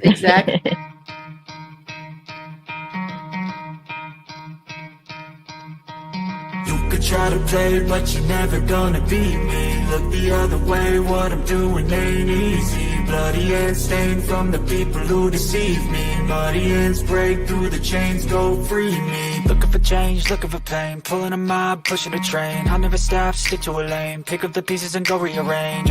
Exactly. You could try to play, but you're never gonna beat me. Look the other way, what I'm doing ain't easy. Bloody hands stained from the people who deceive me. Muddy hands break through the chains, go free me. Looking for change, looking for pain. Pulling a mob, pushing a train. I'll never stop, stick to a lane. Pick up the pieces and go rearrange.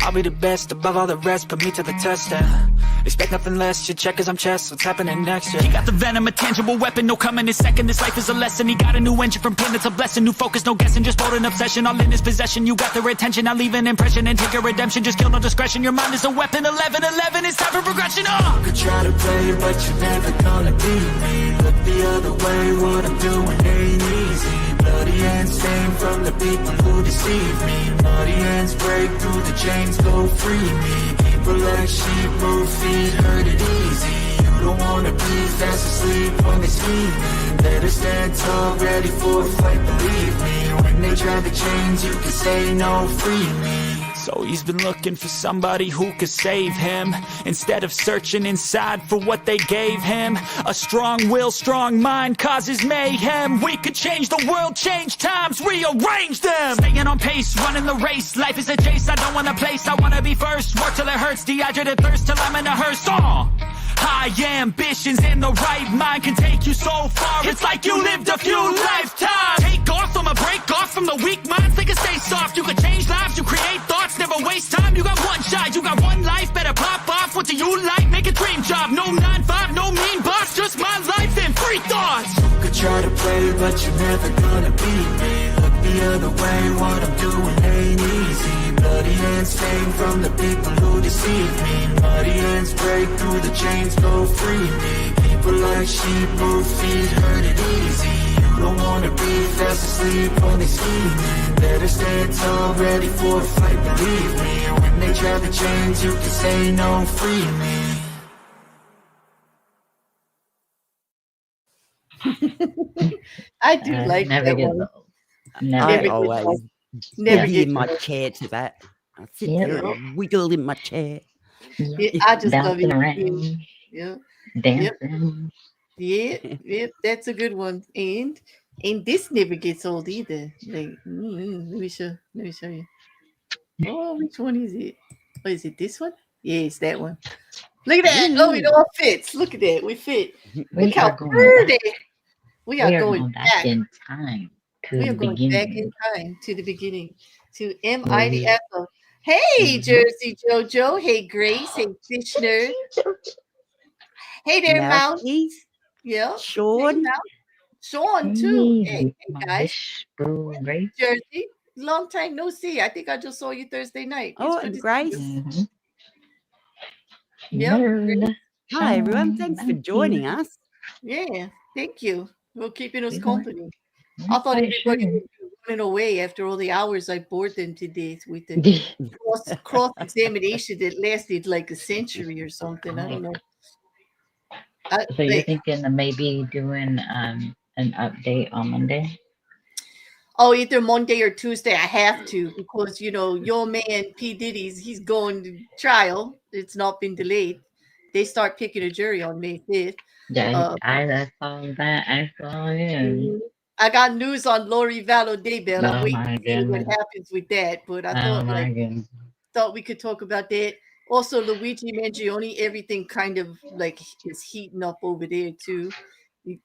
I'll be the best above all the rest, put me to the test and expect nothing less, you check as I'm chess, what's happening next, yeah. He got the venom, a tangible weapon, no coming in second. This life is a lesson, he got a new engine from pain, it's a blessing. New focus, no guessing, just bold and obsession. All in his possession, you got their attention. I'll leave an impression and take a redemption. Just kill no discretion, your mind is a weapon. 11-11, it's time for progression, You could try to play, but you're never gonna beat me. Look the other way, what I'm doing ain't easy. Bloody hands stained from the people who deceive me. Muddy hands break through the chains, go free me. People like sheep move feet, hurt it easy. You don't wanna be fast asleep when they scheming. Better stand tall, ready for a fight, believe me. When they drag the chains, you can say no, free me. So he's been looking for somebody who could save him, instead of searching inside for what they gave him. A strong will, strong mind causes mayhem. We could change the world, change times, rearrange them. Staying on pace, running the race. Life is a chase, I don't want a place, I wanna be first. Work till it hurts, dehydrated thirst till I'm in a hearse. High ambitions and the right mind can take you so far. It's like you lived a few lifetimes. Take off, I'ma break off from the weak minds. They can stay soft, you can change lives, you create thoughts. Never waste time, you got one shot, you got one life. Better pop off, what do you like? Make a dream job, no 9-5, no mean boss. Just my life and free thoughts. You could try to play, but you're never gonna beat me. Look the other way, what I'm doing ain't easy. Bloody hands stained from the people who deceive me. Muddy hands break through the chains, go free me. People like sheep move feet, hurt it easy. You don't wanna be fast asleep when they scheming. Better stand tall, ready for a fight, believe me. When they drag the chains, you can say no, free me. I do like never that get one. old. Never I Never get get old. always old. Never boogie get in my old. chair to that. I sit Yeah. there and wiggle in my chair. Yeah, I just love Bouncing it. around, Yeah, yep, dancing. yep. That's a good one. And this never gets old either. Like, let me show you. Oh, which one is it? Oh, is it this one? Yeah, it's that one. Look at that. Oh, it Ooh. all fits. Look at that. We fit. Look We how are going pretty. back. We are We are going going back back. in time to We the are going back in beginning time to the beginning. To where MI the we. Apple. Hey, Mhm. Jersey Jojo. Hey, Grace. Hey, Fish Nerd. Hey there, Mouse. Malkies, Yeah. Hey, Sean. Mouse. Sean, too. Hey, Hey, my guys. wishful grace. Jersey. Long time no see. I think I just saw you Thursday night. It's Oh, good and to see you. Grace. Mm-hmm. Yep. Nerd. Hi, everyone. Sean, Thanks for joining Malky. us. Yeah. Thank you for keeping us We company. I weren't thought quite everybody sure. would be running away after all the hours I bored them today with the cross examination that lasted like a century or something. I don't know. So you're Like, thinking of maybe doing an update on Monday? oh, either Monday or Tuesday. I have to because your man P Diddy's he's going to trial. It's not been delayed. They start picking a jury on May 5th. Yeah, Uh, I saw that. I saw him. I got news on Lori Vallow Daybell. I'm Oh waiting my to see what goodness. happens with that. But I Oh my goodness. thought we could talk about that. Also, Luigi Mangione, everything kind of like is heating up over there too.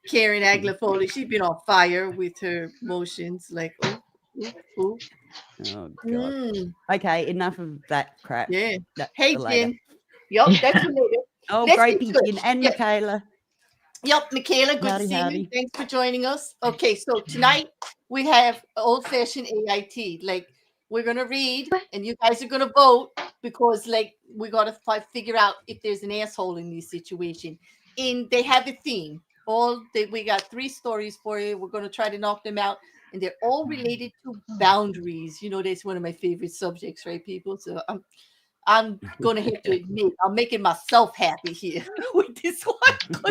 Karen Aglafoli, she's been on fire with her motions. Like, oh, oh. Oh, God. Mm, Okay, enough of that crap. yeah. That's Hey, for later. Jen. Yup, that's for later. Oh, Let's great get big to Jen it. and Yep, Michaela. Michaela, good to Howdy, see you. howdy. Thanks for joining us. Okay, so tonight we have old-fashioned AIT. Like, we're gonna read, and you guys are gonna vote because, like, we gotta figure out if there's an asshole in this situation. And they have a theme. We got 3 stories for you. We're gonna try to knock them out, and they're all related to boundaries. That's one of my favorite subjects, right, people? So I'm gonna have to admit I'm making myself happy here with this one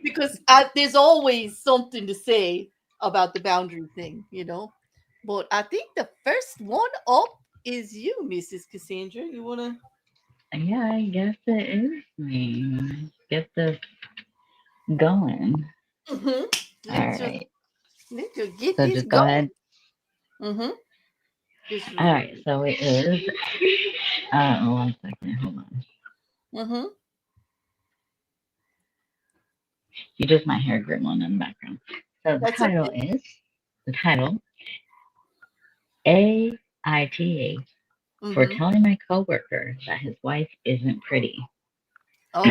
because there's always something to say about the boundary thing. But I think the first one up is you, Mrs. Cassandra. You wanna? Yeah, I guess it is me. Get this going. Mm-hmm. All Let's just right. get So this just go going. ahead. Mm-hmm. Just All right. So it is. One second. Hold on. mm-hmm. You just might hear a gremlin in the background. So That's okay. the title AITA for Mm-hmm. telling my coworker that his wife isn't pretty. Oh.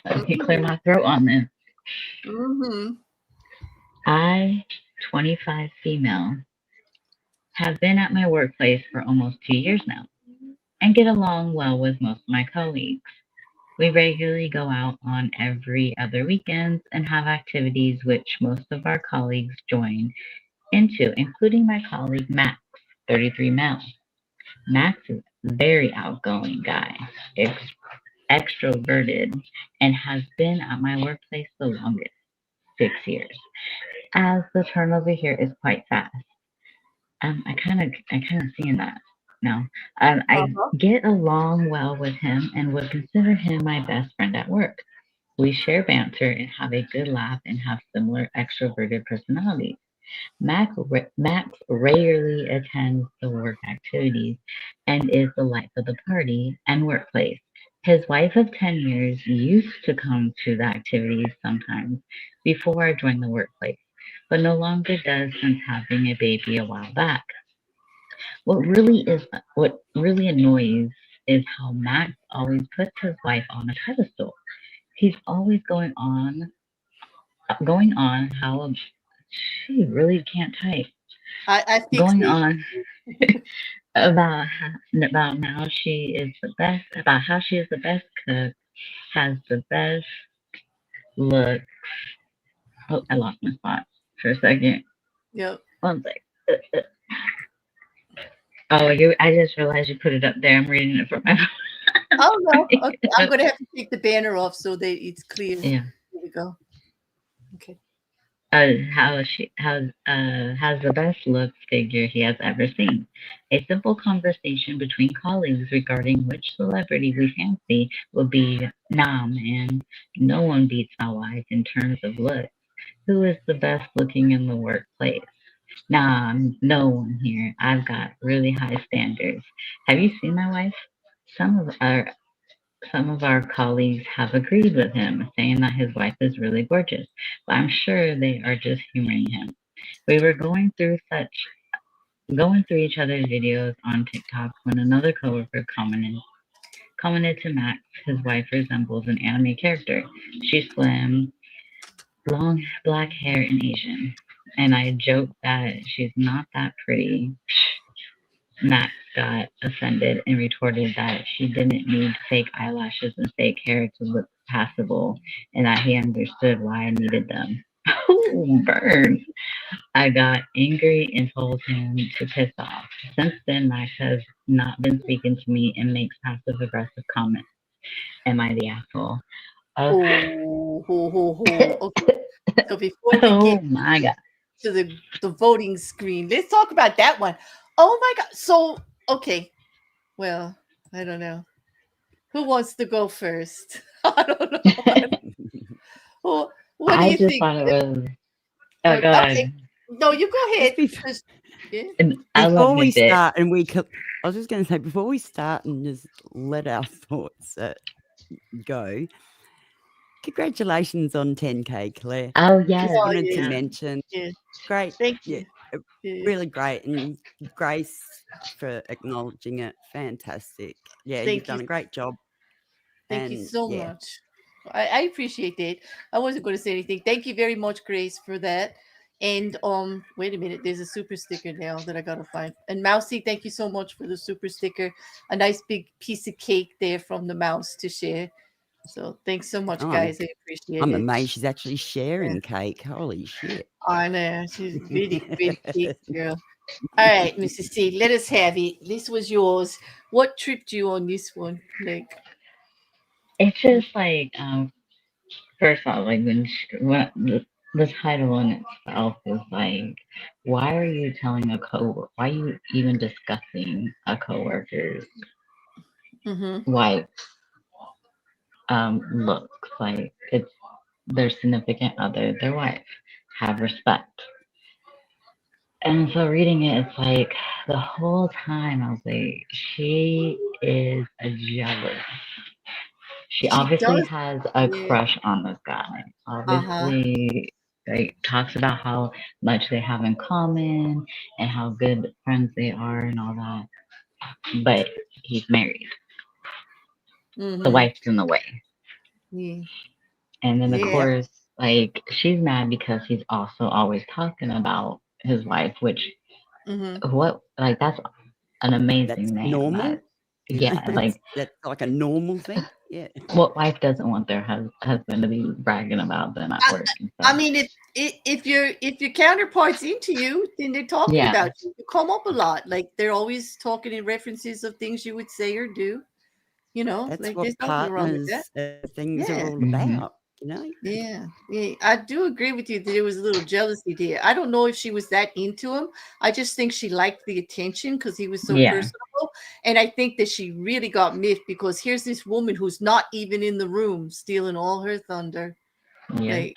Let me clear Mm-hmm. my throat on this. Mm-hmm. I, 25 female, have been at my workplace for almost 2 years now and get along well with most of my colleagues. We regularly go out on every other weekends and have activities which most of our colleagues join into, including my colleague Max, 33 male. Max is a very outgoing guy, extroverted, and has been at my workplace the longest, 6 years, as the turnover here is quite fast. I kind of seeing that now. I Uh-huh. get along well with him and would consider him my best friend at work. We share banter and have a good laugh and have similar extroverted personalities. Max rarely attends the work activities and is the life of the party and workplace. His wife of 10 years used to come to the activities sometimes before I joined the workplace, but no longer does since having a baby a while back. What really annoys is how Max always puts his wife on a pedestal. He's always going on how she really can't type. I fixed Going it. on about about now she is the best, about how she is the best cook, has the best look. Oh, I lost my spot for a second. Yep. One sec. Oh, you! I just realized you put it up there. I'm reading it from my Oh no. Okay. I'm phone. gonna have to take the banner off so that it's clear. Yeah. There we go. Okay. How has the best look figure he has ever seen. A simple conversation between colleagues regarding which celebrity we fancy will be, nah man, no one beats my wife in terms of look. Who is the best looking in the workplace? Nah, no one here. I've got really high standards. Have you seen my wife? Some of our some of our colleagues have agreed with him, saying that his wife is really gorgeous, but I'm sure they are just humoring him. We were going through each other's videos on TikTok when another coworker commented to Max his wife resembles an anime character. She's slim, long black hair and Asian. And I joked that she's not that pretty. Max got offended and retorted that she didn't need fake eyelashes and fake hair to look passable, and that he understood why I needed them. Oh, burn. I got angry and told him to piss off. Since then, Max has not been speaking to me and makes passive aggressive comments. Am I the asshole? Oh, Oh, ho, ho, ho. Okay. So before we oh get my God. to the voting screen, let's talk about that one. Oh my God. So okay. Well, I don't know. Who wants to go first? I don't know. Who, what do I you just think? thought it was. Oh, Oh, God. okay. No, you go Just ahead. Yeah. And I love before me we bit. start, I was just going to say, before we start and just let our thoughts go, congratulations on 10K, Claire. Oh, Just yes. Oh wanted to yeah. Yeah. mention, Yeah. great, Thank yeah, you. Yeah. really great, and Grace for acknowledging it. Fantastic. Yeah, you've Thank you. done a great job, Thank you and so yeah, much. I appreciate it. I wasn't going to say anything. Thank you very much, Grace, for that. And wait a minute, there's a super sticker now that I gotta find. And Mousy, thank you so much for the super sticker. A nice big piece of cake there from the mouse to share. So thanks so much, oh, guys. I appreciate I'm it. amazed she's actually Yeah. sharing cake. Holy shit. I know. She's really great cake girl. All right, Mrs. C, let us have it. This was yours. What tripped you on this one? Like, It's just like, first of all, like when the title in itself is like, why are you telling why are you even discussing a coworker's Mm-hmm. wife looks like it's their significant other, their wife. Have respect. And so reading it, it's like the whole time I was like, she is a jealous. She She obviously does. has a Yeah. crush on this guy. Uh-huh. Obviously, like talks about how much they have in common and how good friends they are and all that. But he's married. The Mm-hmm. wife's in the way. Yeah. And then of Yeah. course, like she's mad because he's also always talking about his wife, which Mm-hmm. what like that's an That's amazing man. normal. That You know, yeah, like that's like a normal thing. Yeah. what wife doesn't want their husband to be bragging about them at I, work and I stuff. mean, if your counterparts into you, then they're talking Yeah, about you. You come up a lot. Like they're always talking in references of things you would say or do. That's Like what there's nothing wrong with that. partners things are Yeah. all hmm about, you know? Yeah, yeah, I do agree with you that there was a little jealousy there. I don't know if she was that into him. I just think she liked the attention because he was so yeah, personable. And I think that she really got miffed because here's this woman who's not even in the room stealing all her thunder. yeah. Like,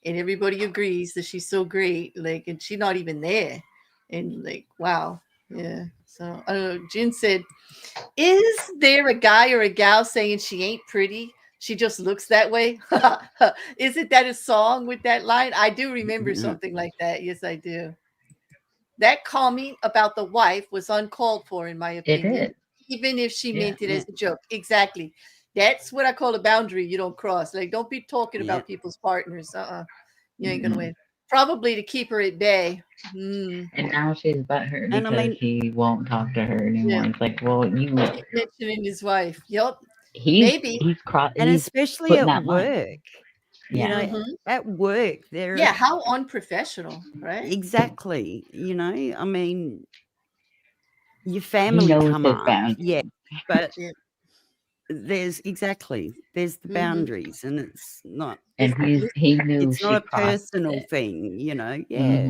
and everybody agrees that she's so great. Like, and she's not even there. And like, wow. Yeah. So I don't know. Jin said, is there a guy or a gal saying she ain't pretty? She just looks that way. Isn't that a song with that line? I do remember Yeah. something like that. Yes, I do. That comment about the wife was uncalled for, in my It opinion, is. even if she Yeah, meant it Yeah. as a joke. Exactly. That's what I call a boundary you don't cross. Like, don't be talking Yeah. about people's partners. You ain't gonna mm win. Probably to keep her at bay. Hmm. and now she's butthurt And I because mean, he won't talk to her Yeah. anymore. It's like, well, Keep mentioning his wife. Yep. he's Maybe. and he's especially putting at that line. work, Yeah, Hmm. at work, there Yeah. How unprofessional, right? exactly, I mean, your he family knows come his up, yeah, boundaries. but Yeah. there's the Hmm. boundaries, and And he knew it's not she a crossed personal it. thing, yeah. hmm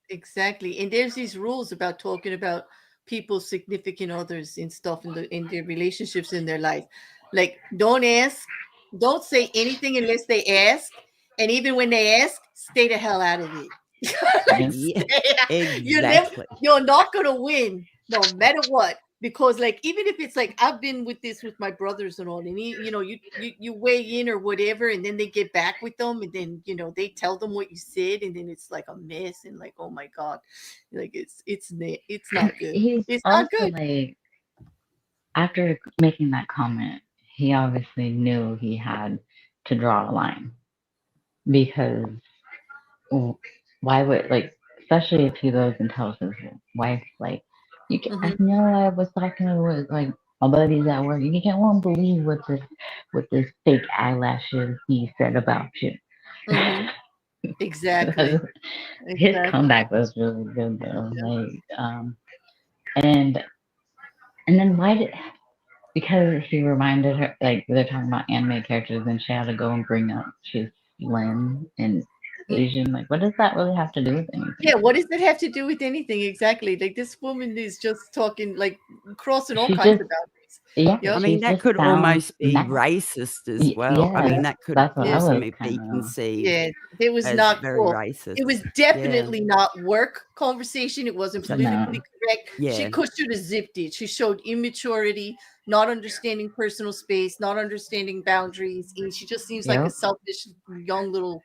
Exactly. And there's these rules about talking about people's significant others and stuff in their relationships in their life. Like don't say anything unless they ask. And even when they ask, stay the hell out of it. Like, Yeah. Yeah, you're exactly. you're not gonna win no matter what. Because like even if it's like I've been with this with my brothers and all, and you weigh in or whatever, and then they get back with them, and then they tell them what you said, and then it's like a mess, and like oh my god, like it's not good. He's It's not also good. like, after making that comment, he obviously knew he had to draw a line because w- why would, like, especially if he goes and tells his wife, like, I Hmm. know I was talking with like my buddies at work. You can't won't believe what this fake eyelashes he said about you. Hmm. Exactly. His Exactly. comeback was really good though. Yeah. Like, and then why did, because he reminded her, like they're talking about anime characters, and she had to go and bring up she's slim and Asian. Like, what does that really have to do with Yeah, anything? what does that have to do with anything? Exactly. Like this woman is just talking, like crossing all She kinds just, of boundaries. yeah, Yep. I she mean, that just could sounds almost be mad. racist as well. I Yeah, mean, Yeah. that could that's what I Yeah. was possibly kind be of. conceived Yeah. It was as not very cool. It was racist. Yeah. definitely not work conversation. It wasn't Exactly. politically No, correct. She Yeah. should have zipped it. She showed immaturity, not understanding personal space, not understanding boundaries. And she just seems like a yep. selfish young little,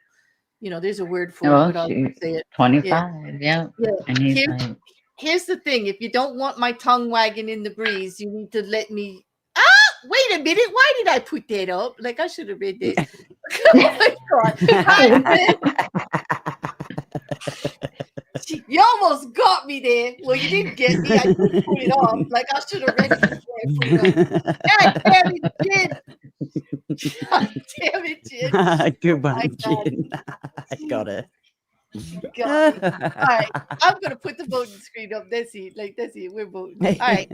there's a word for it, Well, but I'll she's say it. Yeah. 25. Yep. Yeah. And he's Here, like, here's the thing. If you don't want my tongue wagging in the breeze, you need to let me. Wait a minute. Why did I put that up? Like I should have read that. Oh my god. Hi, Gwen. You almost got me there. Well, you didn't get me. I just put it off. Like I should have read it before I put it on. God damn it, Jen. God damn it, Jen. Good Oh my one, God. Jen. I got it. You got me. All right. I'm gonna put the voting screen up. That's it. Like that's it. We're voting. All right.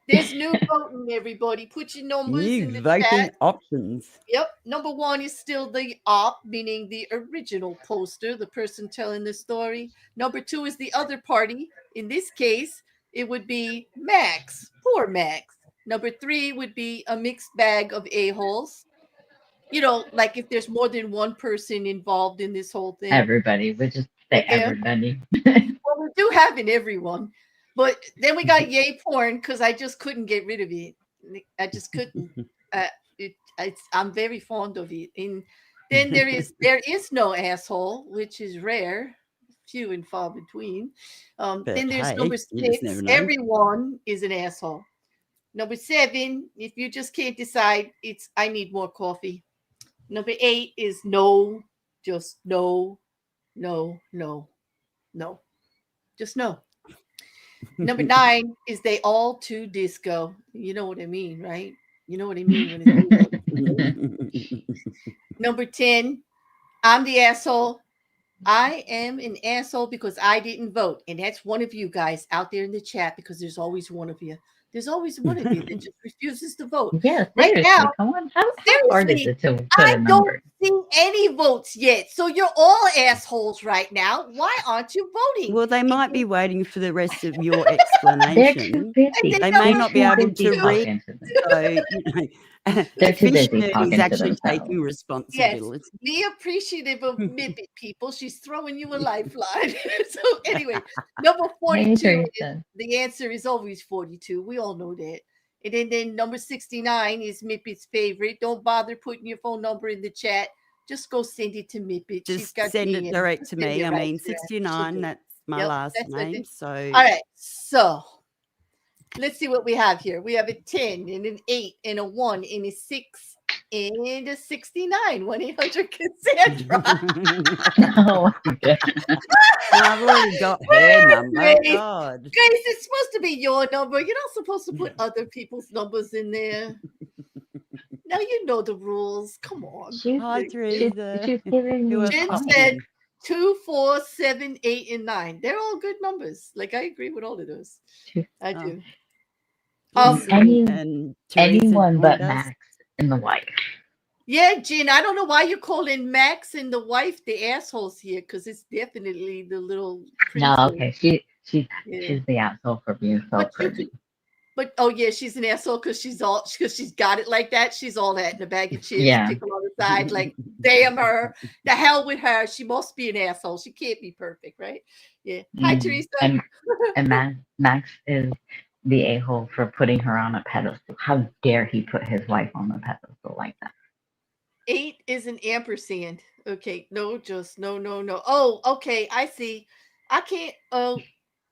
There's new voting, everybody. Put your numbers in New the chat. voting options. Yep. Number one is still the op, meaning the original poster, the person telling the story. Number two is the other party. In this case, it would be Max. Poor Max. Number three would be a mixed bag of a-holes. Like if there's more than one person involved in this whole thing. Everybody. We just say Yeah. everybody. Well, we do have in everyone. But then we got yay porn because I just couldn't get rid of it. I just couldn't. I'm very fond of it. And then there is no asshole, which is rare, few and far between. Then there's hey, number you just 6. never know. Everyone is an asshole. Number 7, if you just can't decide, it's I need more coffee. Number 8 is no, just no, no, no, no, just no. Number 9 is they all too disco. You know what I mean, right? You know what I mean when it's Number 10, I'm the asshole. I am an asshole because I didn't vote. And that's one of you guys out there in the chat because there's always one of you. There's always one of you that just refuses to vote. Yeah, Right seriously. now, Come on. How hard is seriously, it to put I a don't number? see any votes yet. So you're all assholes right now. Why aren't you voting? Well, they might be waiting for the rest of your They're explanation. too busy. They may not be able to read. talking to them. So, They're the too fish busy nerd talking is to actually themselves. taking responsibility. Be appreciative of Mippet people. She's throwing you a lifeline. So anyway, number 42, Teresa. the answer is always 42. We all know that. And then number 69 is Mippet's favorite. Don't bother putting your phone number in the chat. Just go send it to Mippet. She's Just got send it me direct and to send me. it I right mean, to her. 69, She'll do it. that's my Yep, last that's what it name. is. So, All right. So let's see what we have here. We have a 10 and an 8 and a 1 and a 6 and a 69. 1-800 Cassandra. Oh, my God. I've already got her number. Grace. God. Grace, it's supposed to be your number. You're not supposed to put other people's numbers in there. Now you know the rules. Come on. Hi, Teresa. She's giving Who me else Jen popped comments. said in? 2, 4, 7, 8, and 9. They're all good numbers. Like I agree with all of those. I Oh. do. And Teresa Anyone but joined us. Max and the wife. Yeah, Jen, I don't know why you're calling Max and the wife the assholes here, because it's definitely the little No, princess. okay. She's Yeah. the asshole for being so But pretty. oh yeah, she's an asshole because she's got it like that. She's all that in a bag of chips, Yeah. pickle on the side, like damn her, the hell with her. She must be an asshole. She can't be perfect, right? Yeah. Hi, Teresa. And Max is the a-hole for putting her on a pedestal. How dare he put his wife on a pedestal like that? 8 is an ampersand. Okay, no, just no. Oh, okay, I see. I can't. Oh,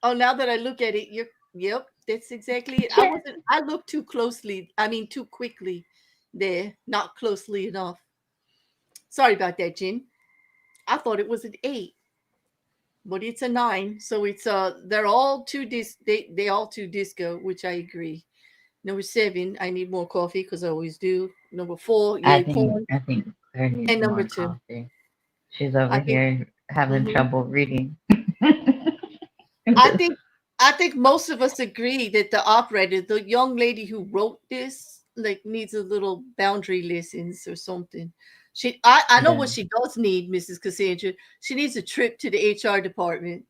now that I look at it, yep, that's exactly it. I looked too closely. I mean, too quickly there, not closely enough. Sorry about that, Jen. I thought it was an 8, but it's a 9. So it's they're all too they all too disco, which I agree. Number 7, I need more coffee because I always do. Number 4, I yay porn. think Claire needs And number more 2. coffee. She's over here having trouble reading. I think most of us agree that the operator, the young lady who wrote this, like needs a little boundary lessons or something. I know what she does need, Mrs. Cassandra. She needs a trip to the HR department.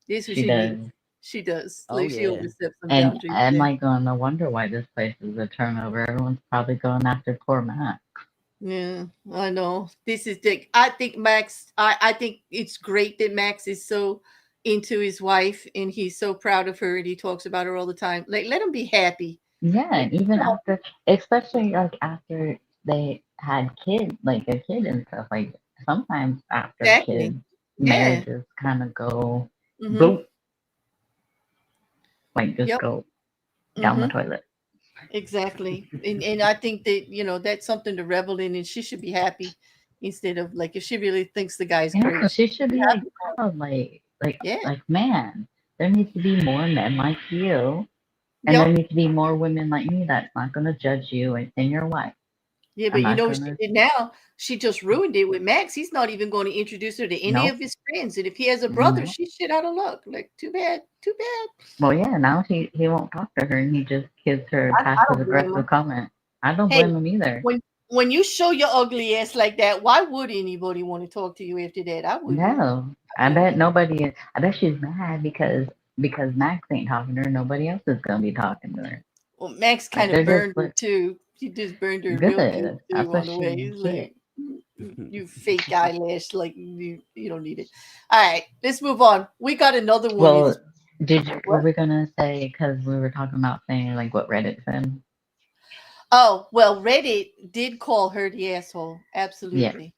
This is what she needs. She does. Oh, Like she yeah. oversteps some And boundaries. am I going to wonder why this place is a turnover? Everyone's probably going after poor Matt. Yeah, I know. This is the. I think Max. I think it's great that Max is so into his wife and he's so proud of her and he talks about her all the time. Like, let him be happy. Yeah, and even after, especially like after they had kids, like a kid and stuff. Like sometimes after kids, marriages kind of go boom, like just go down the toilet. Exactly. And I think that, that's something to revel in and she should be happy instead of like, if she really thinks the guy's great. She should be like proud, like, man, there needs to be more men like you. And there needs to be more women like me that's not going to judge you and your wife. Yeah, I'm but you not know what she gonna. did now? She just ruined it with Max. He's not even going to introduce her to any Nope. of his friends. And if he has a brother, No. she's shit out of luck. Like, too bad. Too bad. Well, yeah. Now he won't talk to her, and he just gives her a I passive don't blame aggressive him. comment. I don't Hey, blame him either. when you show your ugly ass like that, why would anybody want to talk to you after that? I wouldn't. No, I I bet wouldn't. nobody. I bet she's mad because Max ain't talking to her. Nobody else is gonna be talking to her. Well, Max Like kind they're of just burned her like too. He just burned her real good good. That's too what on the way. she He's get. like, you fake eyelash, like you don't need it. All right, let's move on. We got another one. It's Well, were what? we gonna say because we were talking about saying like what Reddit said? Oh, well, Reddit did call her the asshole. Yeah. Absolutely.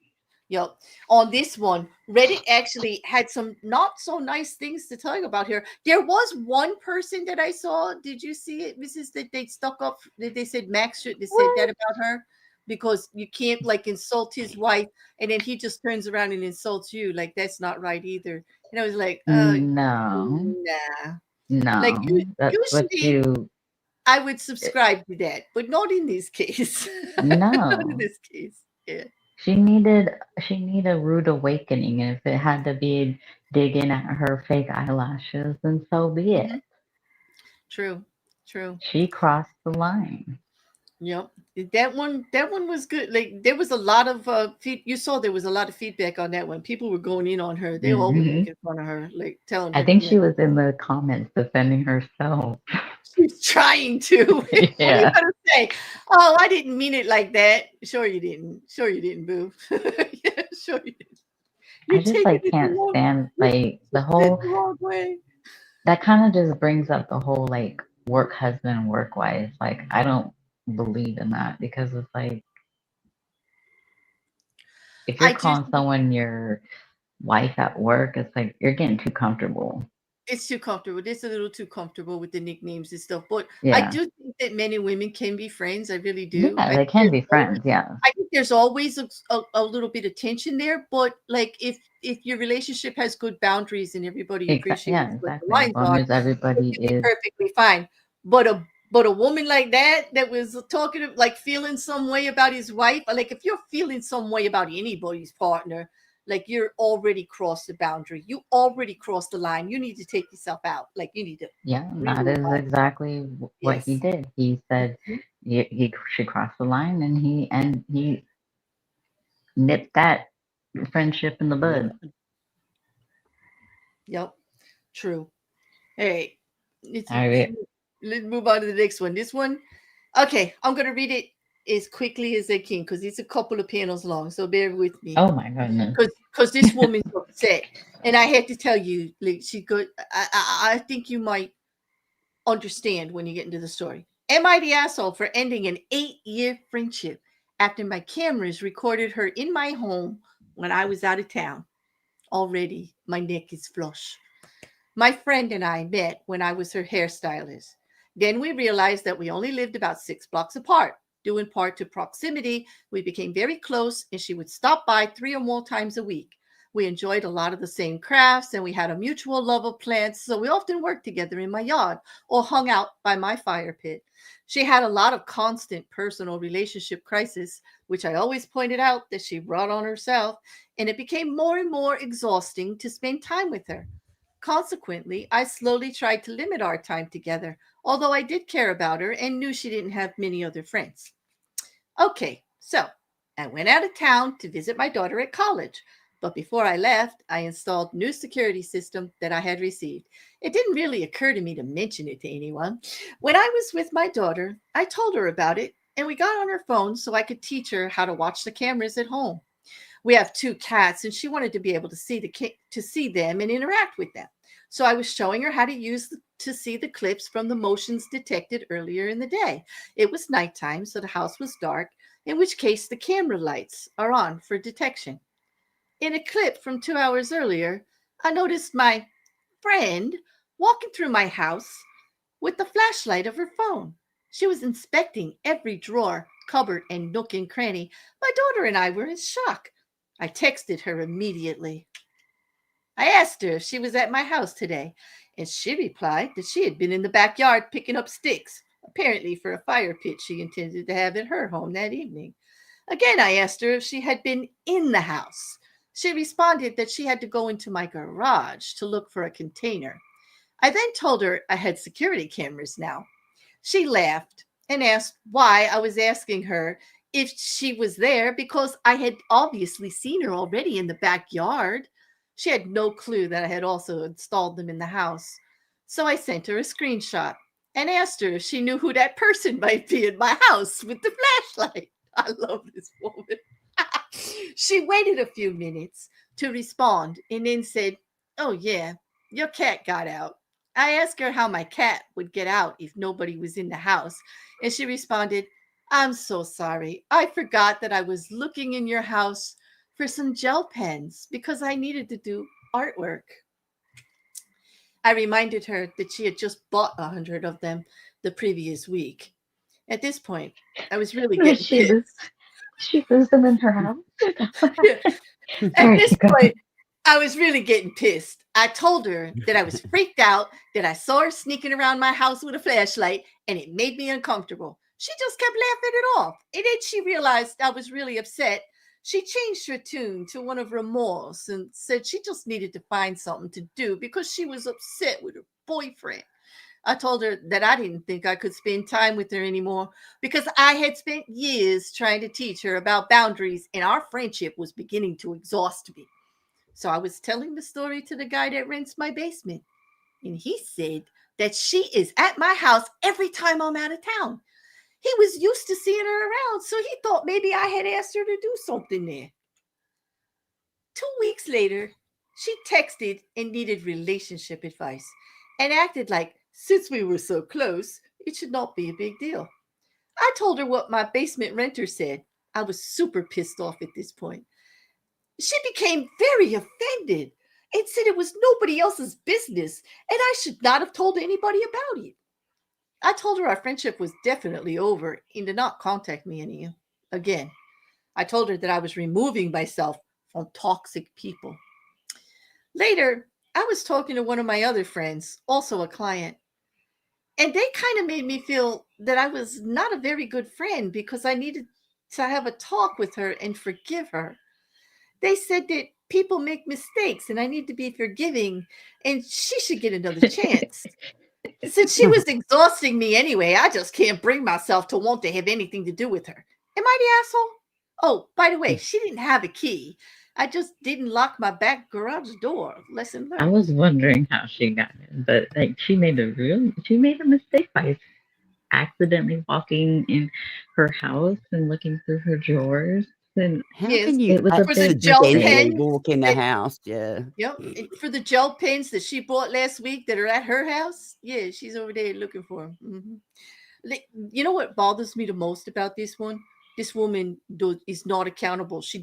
Yep. On this one, Reddit actually had some not so nice things to tell you about her. There was one person that I saw. Did you see it, Mrs. That they stuck up that they said Max shouldn't have said that What? about her because you can't like insult his wife and then he just turns around and insults you. Like that's not right either. And I was like, No, nah. Like no. That's what usually you. I would subscribe to that, but not in this case. Not in No. this case. Yeah. She needed a rude awakening, and if it had to be digging at her fake eyelashes, then so be Mhm. it. True. True. She crossed the line. Yep. That one was good. Like there was a lot of you saw there was a lot of feedback on that one. People were going in on her. They all were Hmm. making fun of her, like telling I her, think you she know, was in the comments defending herself. she's trying to. What are you Yeah. gonna say? Oh, I didn't mean it like that. Sure you didn't. Sure you didn't, boo. Yeah, sure you didn't. I You're just taking like it the can't wrong stand you're like the taking it whole the wrong way. that kind of just brings up the whole like work husband work wife. Like I don't believe in that because it's like if you're I just calling someone your wife at work, it's like you're getting too comfortable. It's too comfortable. It's a little too comfortable with the nicknames and stuff. But I Yeah. do think that men and women can be friends. I really do. Yeah, they can be friends, yeah. I think there's always a little bit of tension there. But like if your relationship has good boundaries and everybody Yeah, appreciates what the exactly. As lines long are, as it everybody can be is perfectly fine. But a woman like that was talking like feeling some way about his wife, like if you're feeling some way about anybody's partner, like you're already crossed the boundary. You already crossed the line. You need to take yourself out. Like you need to yeah, that remove is all. exactly what he Yes. did. He said Mhm. he should cross the line and he nipped that friendship in the bud. Yeah. Yep. True. All right. Let's, All right. let's move on to the next one. This one, okay, I'm gonna read it as quickly as I can because it's a couple of panels long. So bear with me. Oh my goodness. Because this woman's upset, and I had to tell you, like she could. I think you might understand when you get into the story. Am I the asshole for ending an 8-year friendship after my cameras recorded her in my home when I was out of town? Already, my neck is flush. My friend and I met when I was her hairstylist. Then we realized that we only lived about 6 blocks apart. Due in part to proximity, we became very close and she would stop by 3 or more times a week. We enjoyed a lot of the same crafts and we had a mutual love of plants, so we often worked together in my yard or hung out by my fire pit. She had a lot of constant personal relationship crisis, which I always pointed out that she brought on herself, and it became more and more exhausting to spend time with her. Consequently, I slowly tried to limit our time together, although I did care about her and knew she didn't have many other friends. Okay, so I went out of town to visit my daughter at college. But before I left, I installed new security system that I had received. It didn't really occur to me to mention it to anyone. When I was with my daughter, I told her about it and we got on her phone so I could teach her how to watch the cameras at home. We have 2 cats and she wanted to be able to see them and interact with them. So I was showing her how to to see the clips from the motions detected earlier in the day. It was nighttime, so the house was dark, in which case the camera lights are on for detection. In a clip from 2 hours earlier, I noticed my friend walking through my house with the flashlight of her phone. She was inspecting every drawer, cupboard, and nook and cranny. My daughter and I were in shock. I texted her immediately. I asked her if she was at my house today, and she replied that she had been in the backyard picking up sticks, apparently for a fire pit she intended to have at her home that evening. Again, I asked her if she had been in the house. She responded that she had to go into my garage to look for a container. I then told her I had security cameras now. She laughed and asked why I was asking her if she was there because I had obviously seen her already in the backyard. She had no clue that I had also installed them in the house. So I sent her a screenshot and asked her if she knew who that person might be in my house with the flashlight. I love this woman. She waited a few minutes to respond and then said, "Oh, yeah, your cat got out." I asked her how my cat would get out if nobody was in the house, and she responded, "I'm so sorry. I forgot that I was looking in your house for some gel pens because I needed to do artwork." I reminded her that she had just bought 100 of them the previous week. At this point, I was really getting pissed. She lose them in her house. At this point, I was really getting pissed. I told her that I was freaked out, that I saw her sneaking around my house with a flashlight, and it made me uncomfortable. She just kept laughing it off. And then she realized I was really upset. She changed her tune to one of remorse and said she just needed to find something to do because she was upset with her boyfriend. I told her that I didn't think I could spend time with her anymore because I had spent years trying to teach her about boundaries and our friendship was beginning to exhaust me. So I was telling the story to the guy that rents my basement, and he said that she is at my house every time I'm out of town. He was used to seeing her around, so he thought maybe I had asked her to do something there. 2 weeks later, she texted and needed relationship advice and acted like since we were so close, it should not be a big deal. I told her what my basement renter said. I was super pissed off at this point. She became very offended and said it was nobody else's business and I should not have told anybody about it. I told her our friendship was definitely over and to not contact me any again. I told her that I was removing myself from toxic people. Later, I was talking to one of my other friends, also a client, and they kind of made me feel that I was not a very good friend because I needed to have a talk with her and forgive her. They said that people make mistakes and I need to be forgiving and she should get another chance. Since she was exhausting me anyway, I just can't bring myself to want to have anything to do with her. Am I the asshole? Oh, by the way, she didn't have a key. I just didn't lock my back garage door. Lesson learned. I was wondering how she got in, but like she made a mistake by accidentally walking in her house and looking through her drawers. And How Yes, can you it was a for the big gel mistake. pen walk in the that- house? Yeah. Yep. And for the gel pens that she bought last week that are at her house, yeah, she's over there looking for them. You know what bothers me the most about this one? This woman is not accountable. She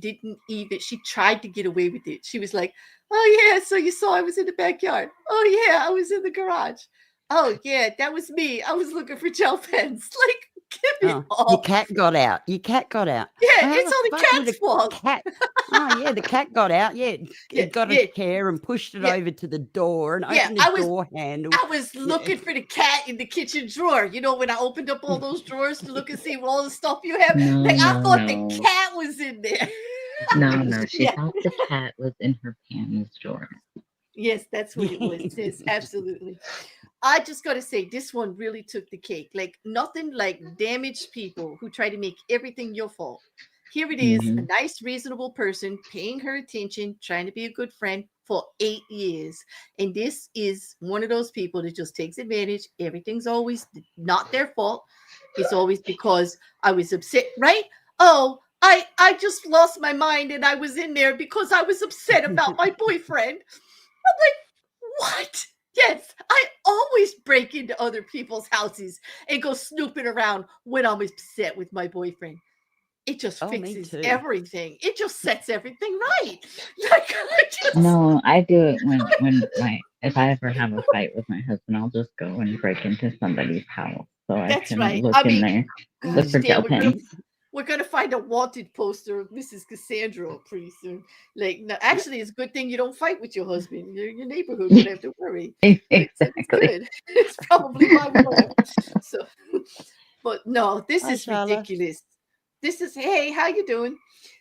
tried to get away with it. She was like, "Oh, yeah, so you saw I was in the backyard. Oh, yeah, I was in the garage. Oh, yeah, that was me. I was looking for gel pens." Like, get me Your off. cat got out. Your cat got out. Yeah, How it's the on the fuck would cat's a fault. cat? Oh yeah, the cat got out. Yeah, Yeah, it got yeah. a chair and pushed it Yeah. over to the door and Yeah, opened the door handle. I was looking for the cat in the kitchen drawer. You know, when I opened up all those drawers to look and see what all the stuff you have. No, Like, I thought no. the cat was in there. No. She Yeah. thought the cat was in her pants drawer. Yes, that's what it was. Yes, absolutely. I just got to say, this one really took the cake. Like, nothing like damaged people who try to make everything your fault. Here it is, a nice, reasonable person paying her attention, trying to be a good friend for 8 years. And this is one of those people that just takes advantage. Everything's always not their fault. It's always because I was upset, right? Oh, I just lost my mind and I was in there because I was upset about my boyfriend. I'm like, what? Yes, I always break into other people's houses and go snooping around when I'm upset with my boyfriend. It just fixes too. everything. It just sets everything right. Like, No, I do it when if I ever have a fight with my husband, I'll just go and break into somebody's house so I That's can right. look I in mean, there, gosh, look for Dan, gel pens. we're gonna find a wanted poster of Mrs. Cassandra pretty soon. Like, no, actually, it's a good thing you don't fight with your husband. Your neighborhood would have to worry. Like, that's Exactly. good. It's probably why we don't have. So, but no, this Hi, is Charla. ridiculous. this is, hey, how you doing?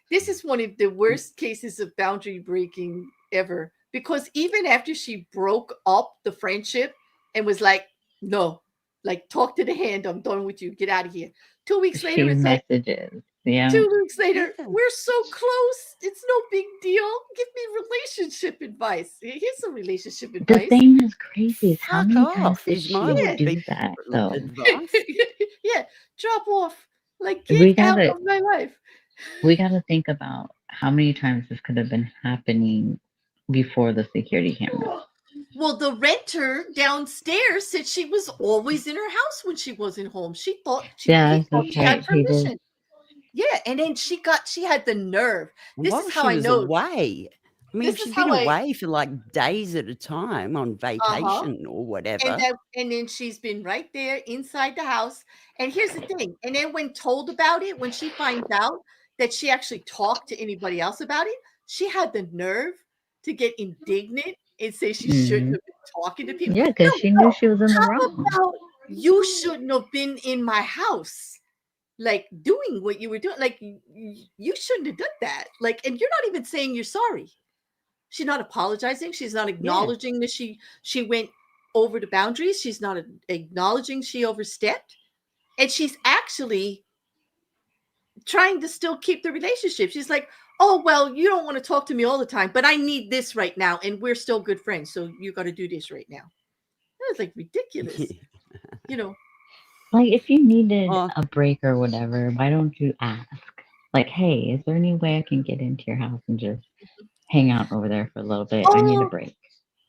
This is one of the worst cases of boundary breaking ever, because even after she broke up the friendship and was like, no, like, talk to the hand, I'm done with you, get out of here. 2 weeks later, She it's like, messages. Yeah. 2 weeks later, Yeah. we're so close. It's no big deal. Give me relationship advice. Here's some relationship The advice. thing that's crazy is how Fuck many times off did is she my would do be that though? advice. Yeah, drop off. Like, We get out gotta of my life. we gotta think about how many times this could have been happening before the security camera. Well, the renter downstairs said she was always in her house when she wasn't home. She thought he Yeah, thought that's she had right. He did. permission. Yeah, and then she had the nerve. This While is how she I was know. away. I mean, This if is she'd how been I away for like days at a time on uh-huh. vacation or And whatever. then she's been right there inside the house. And here's the thing. And then when told about it, when she finds out that she actually talked to anybody else about it, she had the nerve to get indignant and say she shouldn't Mhm. have been talking to people. Yeah, No, because she knew no. she was in the How wrong. about you shouldn't have been in my house, like, doing what you were doing? Like, you shouldn't have done that. Like, and you're not even saying you're sorry. She's not apologizing. She's not Yeah. acknowledging that she went over the boundaries. She's not acknowledging she overstepped. And she's actually trying to still keep the relationship. She's like, oh, well, you don't want to talk to me all the time, but I need this right now. And we're still good friends. So you got to do this right now. That's like ridiculous. You know, Like, if you needed Oh, a break or whatever, why don't you ask? Like, hey, is there any way I can get into your house and just hang out over there for a little bit? I need a oh, break.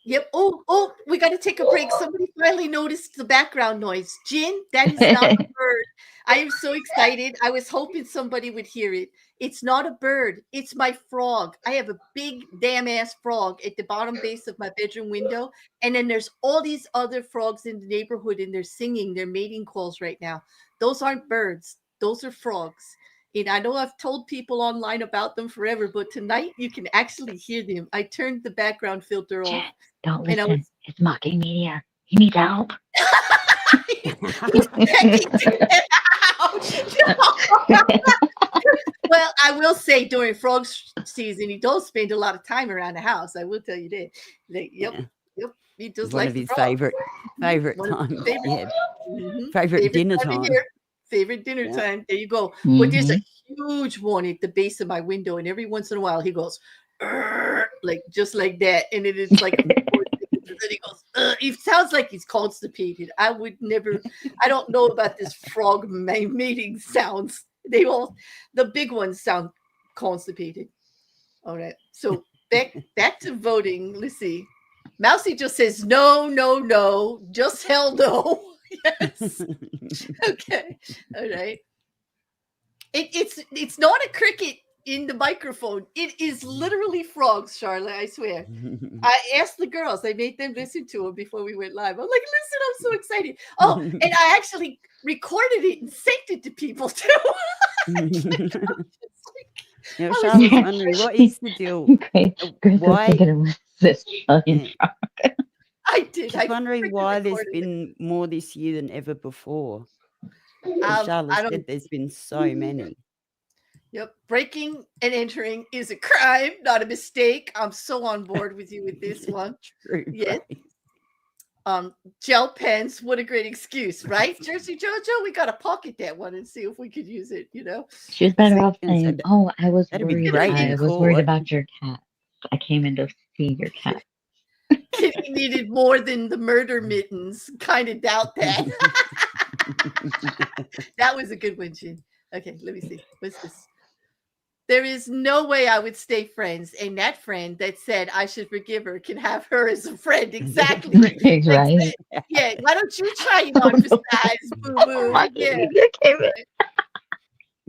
yep. Oh, we got to take a break. Somebody finally noticed the background noise. Jin, that is not a bird. I am so excited. I was hoping somebody would hear it. It's not a bird. It's my frog. I have a big damn ass frog at the bottom base of my bedroom window. And then there's all these other frogs in the neighborhood, and they're singing their mating calls right now. Those aren't birds. Those are frogs. And I know I've told people online about them forever, but tonight you can actually hear them. I turned the background filter off. Jen, don't And I listen. was It's mocking media. He needs help. he's begging to get out. Well, I will say during frog season, he does spend a lot of time around the house. I will tell you that. Like, yeah. yep. He just One likes of the his frog. favorite One of time. his favorite, Yeah. favorite Favorite dinner time of time. year. Favorite dinner Yeah. time. There you go. But there's a Mhm. huge one at the base of my window, and every once in a while he goes, "Arr," like just like that, and then it's like a and then he goes, "Ugh." He sounds like he's constipated. I would never. I don't know about this frog mating sounds. They all, the big ones sound constipated. All right. So back to voting. Let's see. Mousy just says no, no, no. Just hell no. Yes. Okay. All right. It's not a cricket in the microphone. It is literally frogs, Charlotte. I swear. I asked the girls. I made them listen to it before we went live. I'm like, listen, I'm so excited. Oh, and I actually recorded it and sent it to people too. You know, I was Charlotte's Yeah. wondering what is the deal? Grace is Why? thinking it was this Yeah. I did. She's I wondering freaking why there's recorded it. been more this year than ever before. As Charlotte I said, don't. there's been so many. Yep. Breaking and entering is a crime, not a mistake. I'm so on board with you with this one. True. Yes. Grace. Gel pens, what a great excuse, right? Jersey Jojo, we gotta pocket that one and see if we could use it, you know. She was better So- off and so saying, "Oh, I was that'd be worried. great in I was court. worried about your cat. I came in to see your cat." Kitty needed more than the murder mittens. Kind of doubt that. That was a good one, Jin. Okay, let me see. What's this? There is no way I would stay friends. And that friend that said I should forgive her can have her as a friend. Exactly. Right? Yeah. Why don't you try it on for size, boo boo? Yeah. Media came in.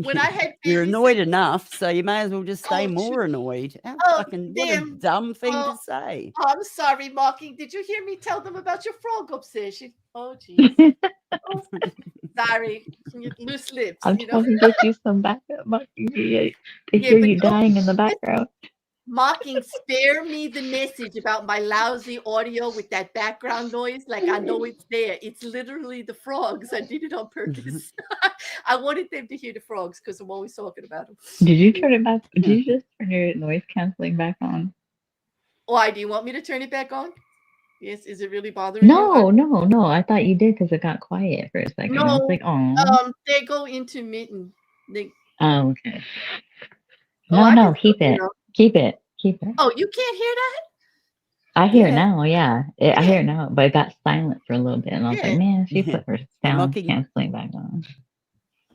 When I had You're babies, annoyed enough, so you may as well just stay Oh, more annoyed. How Oh, fucking what a damn. dumb thing Oh, to say. I'm sorry, Mocking. Did you hear me tell them about your frog obsession? Oh, jeez. Oh, sorry. Loose lips, I'm you know. trying to get you some backup mocking media to Yeah, hear but you don't dying in the background. Mocking, spare me the message about my lousy audio with that background noise. Like I know it's there. It's literally the frogs. I did it on purpose. I wanted them to hear the frogs because I'm always talking about them. Did you turn it back? Did you just turn your noise canceling back on? Why do you want me to turn it back on? Yes. Is it really bothering you? No. I thought you did because it got quiet for a second. I was No. like, oh. They go intermittent. They, Oh, okay. oh, No, I no, can keep still hear it. them. Keep it. Keep it. Oh, you can't hear that? I hear it Yeah. now, yeah. I hear it now, but it got silent for a little bit, and I was like, Yeah. man, she Yeah. put her sound Mocking, canceling back on.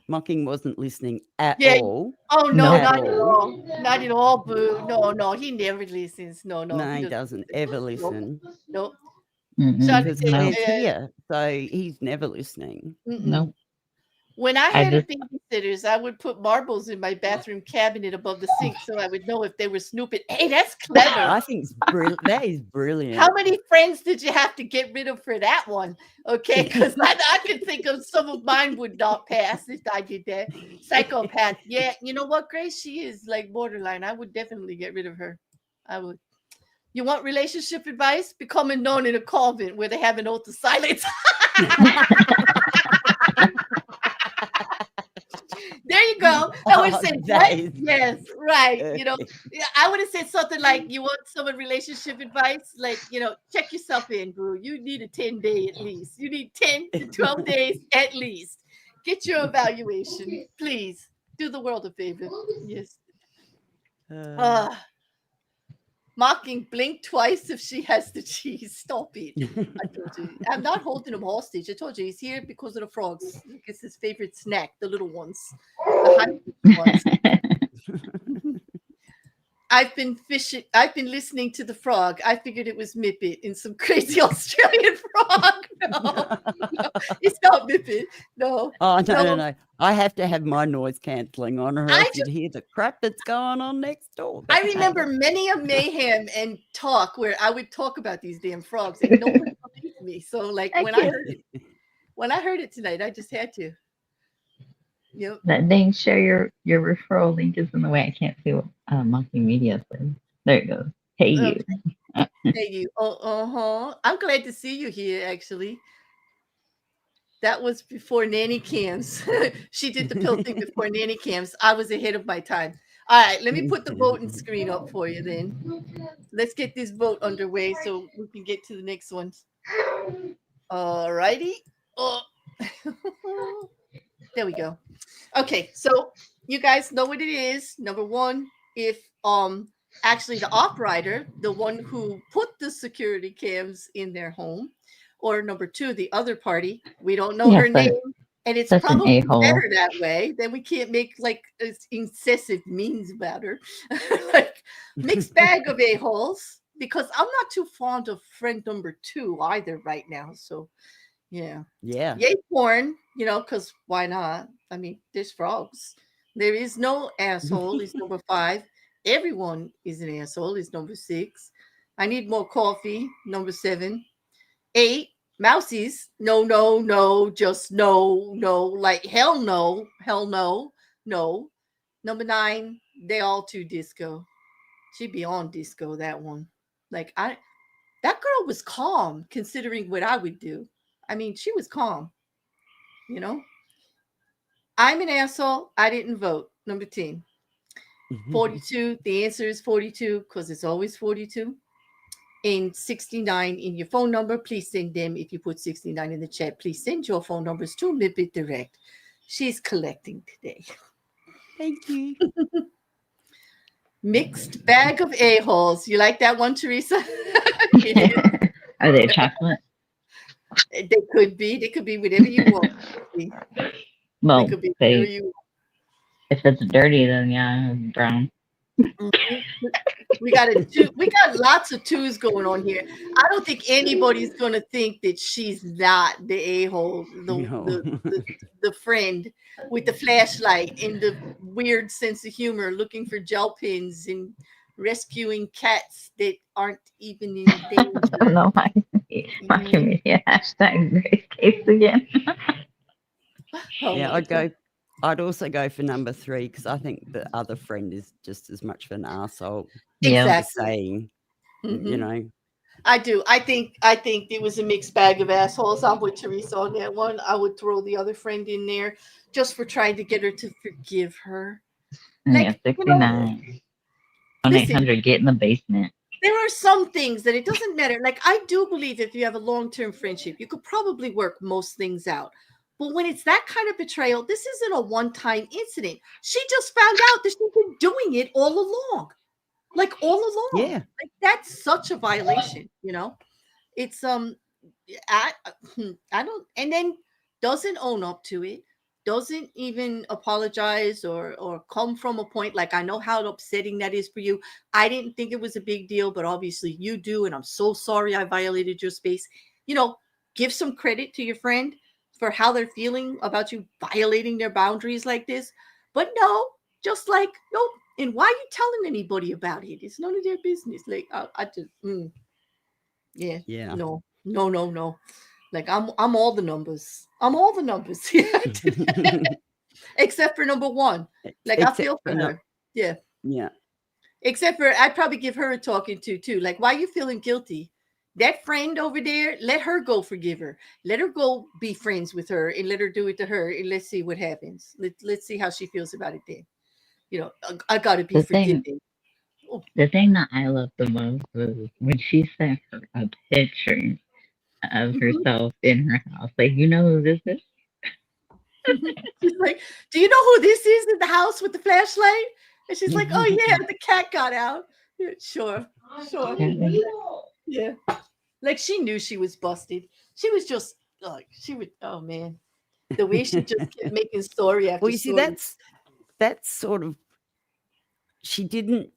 Mocking wasn't listening at Yeah. all. Oh no, Nope. not at all. Not at all, Boo. No, he never listens. No, No, he he doesn't doesn't listen. ever Nope. listen Nope. Mm-mm. because No. Claire's here, so he's never listening. Nope. When I I had a just babysitters, I would put marbles in my bathroom cabinet above the sink so I would know if they were snooping. Hey, that's clever. I think that is brilliant. How many friends did you have to get rid of for that one? Okay, because I could think of some of mine would not pass if I did that. Psychopath. Yeah, you know what, Grace? She is like borderline. I would definitely get rid of her. I would. You want relationship advice? Become a nun in a convent where they have an oath of silence. There you go. I would have said, what? Yes, right. You know, I would have said something like, you want some relationship advice? Like, you know, check yourself in, boo. You need a 10-day at least. You need 10 to 12 days at least. Get your evaluation. Please do the world a favor. Yes. Mocking, blink twice if she has the cheese. Stop it. I told you. I'm not holding him hostage. I told you he's here because of the frogs. It's his favorite snack, the little ones. The ones. I've been listening to the frog. I figured it was Mippet in some crazy Australian frog. No, it's not Mippet. No. Oh, no. I have to have my noise cancelling on, or else you'd hear the crap that's going on next door. I remember many a mayhem and talk where I would talk about these damn frogs and no one believed me. So, like, when I heard it tonight, I just had to. Yep. That dang, share your referral link is in the way. I can't see what multimedia says. There it goes. Hey you. Hey you. I'm glad to see you here. Actually, that was before nanny cams. She did the pill thing before nanny cams. I was ahead of my time. All right, let me put the voting screen up for you. Then let's get this vote underway so we can get to the next one. All righty. Oh. There we go. Okay, so you guys know what it is. Number one, if actually the operator, the one who put the security cams in their home, or number two, the other party, we don't know her name, and it's probably better that way. Then we can't make like incessive means about her. Like mixed bag of a-holes, because I'm not too fond of friend number two either right now. So yeah. Yay porn, you know, because why not? I mean, there's frogs. There is no asshole is number 5. Everyone is an asshole is number 6. I need more coffee, number 7. 8, mousies. No, just no, like hell no, no. Number 9, they all too disco. She'd be on disco, that one. Like that girl was calm considering what I would do. I mean, she was calm, you know. I'm an asshole. I didn't vote. Number 10. 42. The answer is 42 because it's always 42. And 69 in your phone number. Please send them. If you put 69 in the chat, please send your phone numbers to Midbit Direct. She's collecting today. Thank you. Mixed bag of a-holes. You like that one, Teresa? Are they chocolate? They could be. They could be whatever you want. Well, they could be whatever you want. If it's dirty, then yeah, brown. We got lots of twos going on here. I don't think anybody's going to think that she's not the a-hole, the friend with the flashlight and the weird sense of humor, looking for gel pins and rescuing cats that aren't even in danger. I don't know why. Media hashtag Grace Case again. Yeah, I'd go I'd also go for number 3 because I think the other friend is just as much of an arsehole Yeah. for Exactly. saying, you know. I do. I think it was a mixed bag of assholes. I'm with Teresa on that one. I would throw the other friend in there just for trying to get her to forgive her. Yeah, Like, 69. listen, 1-800 get in the basement. there are some things that it doesn't matter. Like, I do believe if you have a long-term friendship, you could probably work most things out. But when it's that kind of betrayal, this isn't a one-time incident. She just found out that she's been doing it all along. Like, all along. Yeah. Like, that's such a violation, It's I I don't, and then doesn't own up to it, doesn't even apologize or come from a point like, I know how upsetting that is for you. I didn't think it was a big deal, but obviously you do, and I'm so sorry I violated your space. Give some credit to your friend for how they're feeling about you violating their boundaries like this. But no, just like, nope. And why are you telling anybody about it? It's none of their business. Like, I just yeah. Yeah. No. No. Like, I'm all the numbers. I'm all the numbers. Yeah. Except for number 1. Like, I feel for her. Yeah. Yeah. Except for, I'd probably give her a talking to too. Like, why are you feeling guilty? That friend over there, let her go forgive her. Let her go be friends with her and let her do it to her, and let's see what happens. Let's see how she feels about it then. I gotta be The thing, forgiving. the thing that I loved the most was when she sent her a picture of herself in her house. Like, you know who this is? She's like, do you know who this is in the house with the flashlight? And she's like, oh yeah, the cat got out. Yeah, sure. Yeah. Like, she knew she was busted. She was just like, oh man. The way she just kept making story after Well, you see, story. that's sort of, she didn't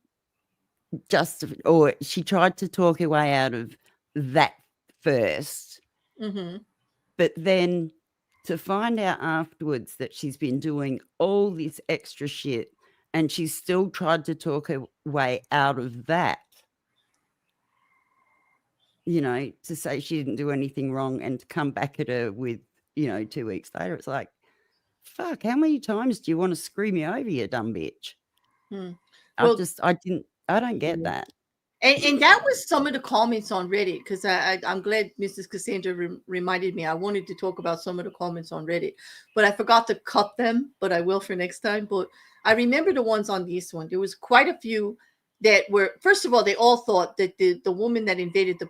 justify, or she tried to talk her way out of that first. But then to find out afterwards that she's been doing all this extra shit and she's still tried to talk her way out of that, to say she didn't do anything wrong and to come back at her with, 2 weeks later, it's like, fuck, how many times do you want to screw me over, you dumb bitch? Well, I don't get that. And that was some of the comments on Reddit, because I'm glad Mrs. Cassandra reminded me. I wanted to talk about some of the comments on Reddit, but I forgot to cut them, but I will for next time. But I remember the ones on this one. There was quite a few that were, first of all, they all thought that the woman that invaded the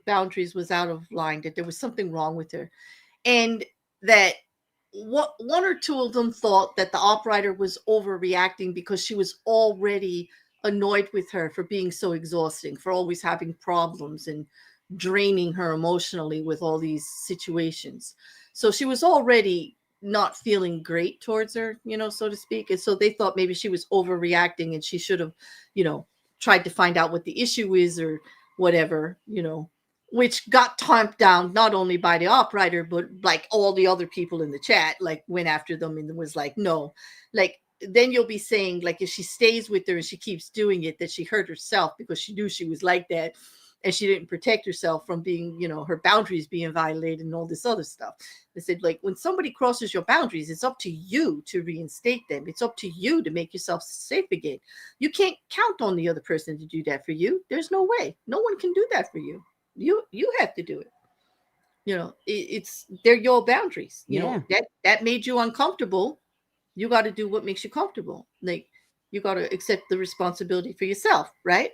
boundaries was out of line, that there was something wrong with her. And that one or two of them thought that the operator was overreacting because she was already annoyed with her for being so exhausting, for always having problems and draining her emotionally with all these situations. So she was already not feeling great towards her, so to speak. And so they thought maybe she was overreacting and she should have, tried to find out what the issue is or whatever, which got tamped down not only by the operator, but like all the other people in the chat, like went after them and was like, no, like, then you'll be saying, like, if she stays with her and she keeps doing it, that she hurt herself because she knew she was like that and she didn't protect herself from being, her boundaries being violated and all this other stuff. They said, like, when somebody crosses your boundaries, it's up to you to reinstate them. It's up to you to make yourself safe again. You can't count on the other person to do that for you. There's no way. No one can do that for you. You have to do it. They're your boundaries. That made you uncomfortable. You got to do what makes you comfortable. Like, you got to accept the responsibility for yourself, right?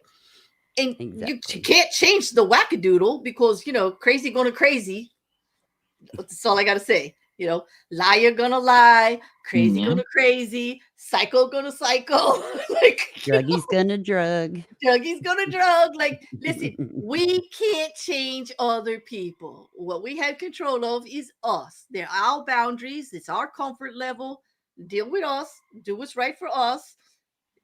And you can't change the wackadoodle because, crazy gonna crazy. That's all I got to say. Liar gonna lie, crazy gonna crazy, psycho gonna psycho. Like, druggy's gonna drug. Druggy's gonna drug. Like, listen, we can't change other people. What we have control of is us. They're our boundaries. It's our comfort level. Deal with us, do what's right for us.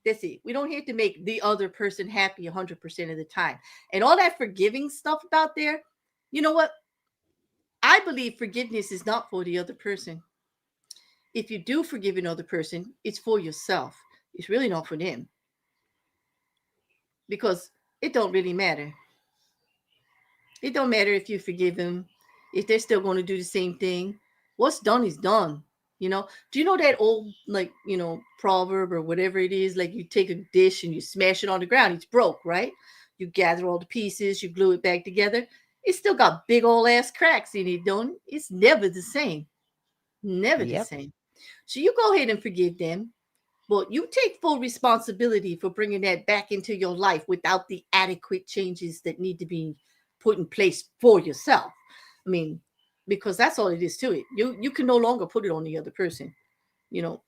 That's it. We don't have to make the other person happy 100% of the time. And all that forgiving stuff out there, you know what? I believe forgiveness is not for the other person. If you do forgive another person, it's for yourself. It's really not for them. Because it don't really matter. It don't matter if you forgive them, if they're still going to do the same thing. What's done is done. You know, do you know that old, like, proverb or whatever it is? Like, you take a dish and you smash it on the ground, it's broke, right? You gather all the pieces, you glue it back together. It's still got big old ass cracks in it, don't it? It's never the same. Never the Yep. same. So you go ahead and forgive them, but you take full responsibility for bringing that back into your life without the adequate changes that need to be put in place for yourself. I mean, because that's all it is to it. You can no longer put it on the other person. You know,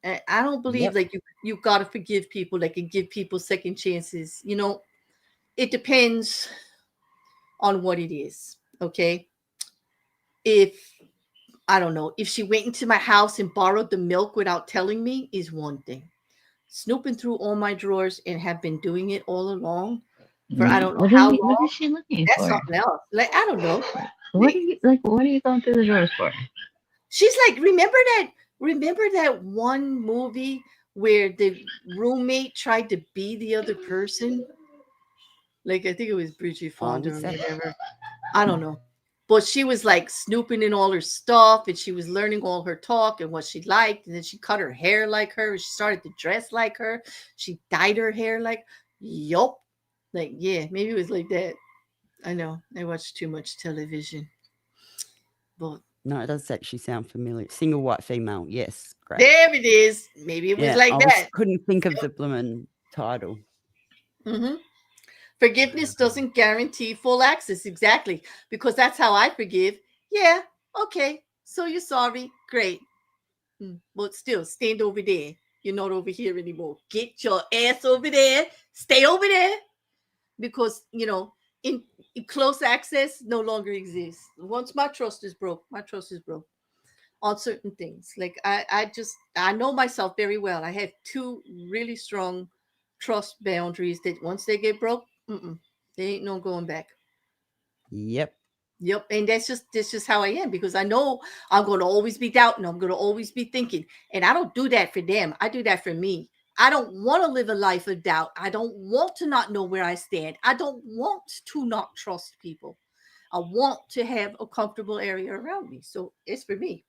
and I don't believe Yep. like you got to forgive people, like, and give people second chances. It depends on what it is. Okay, if I don't know, if she went into my house and borrowed the milk without telling me is one thing. Snooping through all my drawers and have been doing it all along for I don't know how What long, is she looking that's for? something else. Like, I don't know. What are you What are you going through the drawers for? She's like, remember that one movie where the roommate tried to be the other person? Like, I think it was Bridget Oh, Fonda or what's that? whatever. I don't know. But she was like snooping in all her stuff, and she was learning all her talk and what she liked. And then she cut her hair like her, and she started to dress like her. She dyed her hair like, yup. Like, yeah, maybe it was like that. I know. I watched too much television. But No, it does actually sound familiar. Single white female. Yes, great. there it is. Maybe it was Yeah, like I that. couldn't think of the blooming title. Mm-hmm. Forgiveness doesn't guarantee full access. Exactly. Because that's how I forgive. Yeah. Okay. So you're sorry. Great. But still, stand over there. You're not over here anymore. Get your ass over there. Stay over there. Because, in close access no longer exists. Once my trust is broke, my trust is broke on certain things. Like, I know myself very well. I have two really strong trust boundaries that once they get broke, there ain't no going back. Yep. Yep, and that's just how I am, because I know I'm going to always be doubting. I'm going to always be thinking, and I don't do that for them. I do that for me. I don't want to live a life of doubt. I don't want to not know where I stand. I don't want to not trust people. I want to have a comfortable area around me. So it's for me.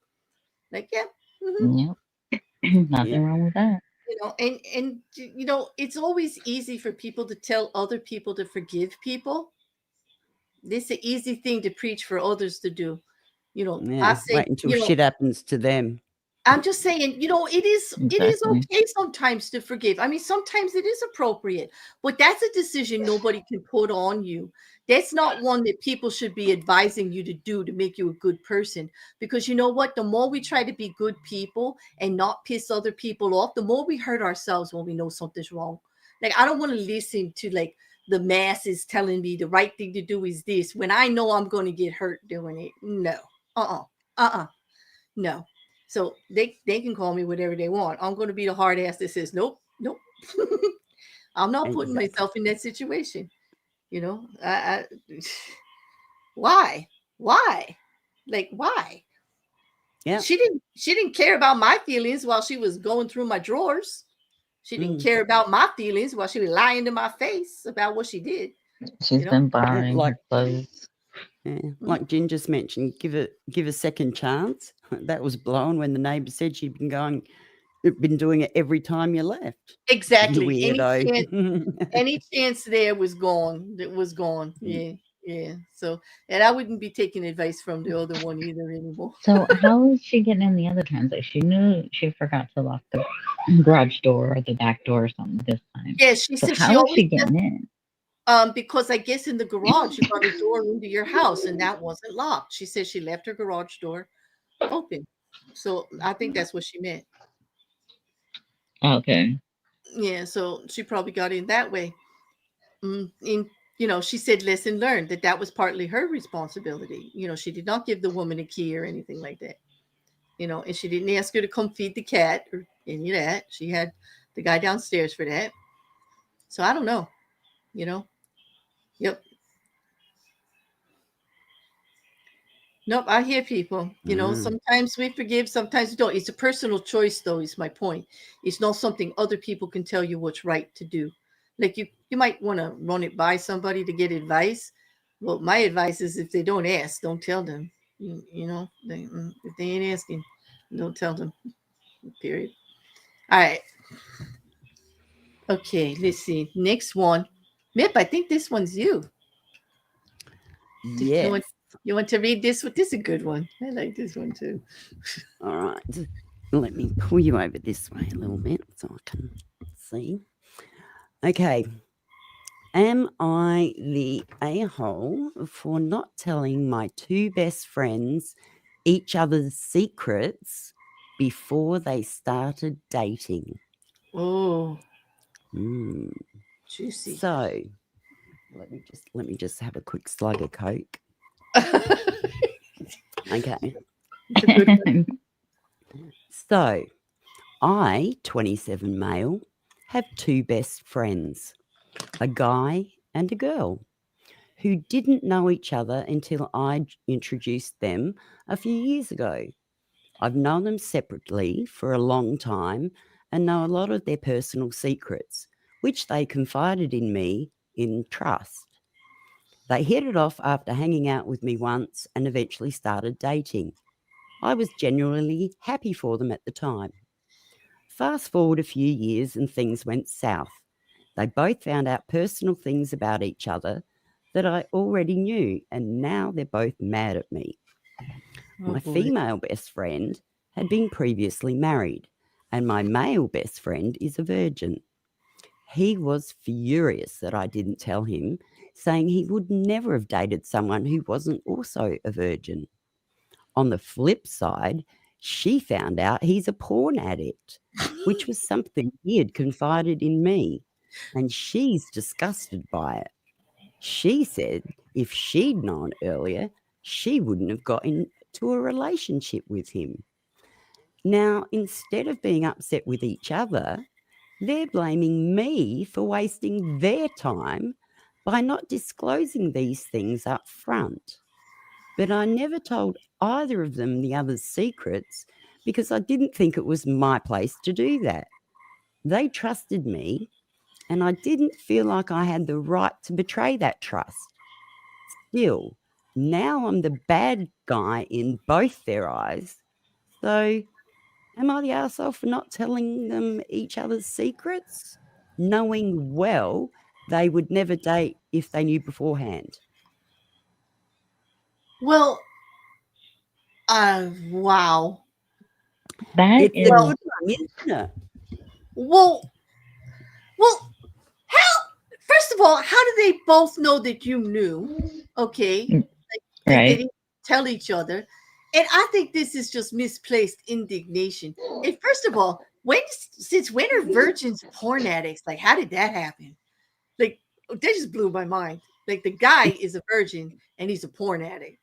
Like, yeah, Yep. Nothing Yep. wrong with that. and it's always easy for people to tell other people to forgive people. This is an easy thing to preach for others to do. I Yeah. say, Wait until shit happens to them. I'm just saying, it is Exactly. okay sometimes to forgive. I mean, sometimes it is appropriate, but that's a decision nobody can put on you. That's not one that people should be advising you to do to make you a good person. Because you know what? The more we try to be good people and not piss other people off, the more we hurt ourselves when we know something's wrong. Like, I don't want to listen to like the masses telling me the right thing to do is this when I know I'm going to get hurt doing it. No. No. So they can call me whatever they want. I'm going to be the hard ass that says nope, nope. I'm not putting Exactly. myself in that situation. I why? Why? Like, why? Yeah. She didn't care about my feelings while she was going through my drawers. She didn't care about my feelings while she was lying to my face about what she did. She's been borrowing her clothes. Yeah, like Jen just mentioned, give a second chance. That was blown when the neighbour said she'd been doing it every time you left. Exactly. You weirdo. Any chance there was gone. It was gone. Yeah. So, and I wouldn't be taking advice from the other one either anymore. So how is she getting in the other transit? She knew she forgot to lock the garage door or the back door or something this time. Yeah, she So said how she is always she getting in? because I guess in the garage you got a door into your house and that wasn't locked. She said she left her garage door open. So I think that's what she meant. Okay. Yeah, so she probably got in that way. She said lesson learned, that was partly her responsibility. She did not give the woman a key or anything like that. And she didn't ask her to come feed the cat or any of that. She had the guy downstairs for that. So I don't know. Yep. Nope, I hear people. Sometimes we forgive, sometimes we don't. It's a personal choice, though, is my point. It's not something other people can tell you what's right to do. Like, you might want to run it by somebody to get advice. Well, my advice is if they don't ask, don't tell them. If they ain't asking, Don't tell them. Period. All right. Okay, let's see. Next one. Mip, I think this one's you. Yes. You want to read this one? This is a good one. I like this one too. All right. Let me pull you over this way a little bit so I can see. Okay. Am I the a-hole for not telling my two best friends each other's secrets before they started dating? Oh, Mm. juicy. So let me just have a quick slug of Coke. Okay. It's a good one. So I, 27 male, have two best friends, a guy and a girl, who didn't know each other until I introduced them a few years ago. I've known them separately for a long time and know a lot of their personal secrets, which they confided in me in trust. They hit it off after hanging out with me once and eventually started dating. I was genuinely happy for them at the time. Fast forward a few years and things went south. They both found out personal things about each other that I already knew, and now they're both mad at me. My female best friend had been previously married, and my male best friend is a virgin. He was furious that I didn't tell him, saying he would never have dated someone who wasn't also a virgin. On the flip side, she found out he's a porn addict, which was something he had confided in me, and she's disgusted by it. She said if she'd known earlier, she wouldn't have got into a relationship with him. Now, instead of being upset with each other, they're blaming me for wasting their time by not disclosing these things up front. But I never told either of them the other's secrets because I didn't think it was my place to do that. They trusted me, and I didn't feel like I had the right to betray that trust. Still, now I'm the bad guy in both their eyes. So, am I the arsehole for not telling them each other's secrets, knowing well they would never date if they knew beforehand? Well, wow. That It's a is good one, isn't it? Well, how? First of all, how do they both know that you knew? Okay, if they right. didn't tell each other, and I think this is just misplaced indignation. And first of all, since when are virgins porn addicts? Like, how did that happen? Like, that just blew my mind. Like, the guy is a virgin and he's a porn addict,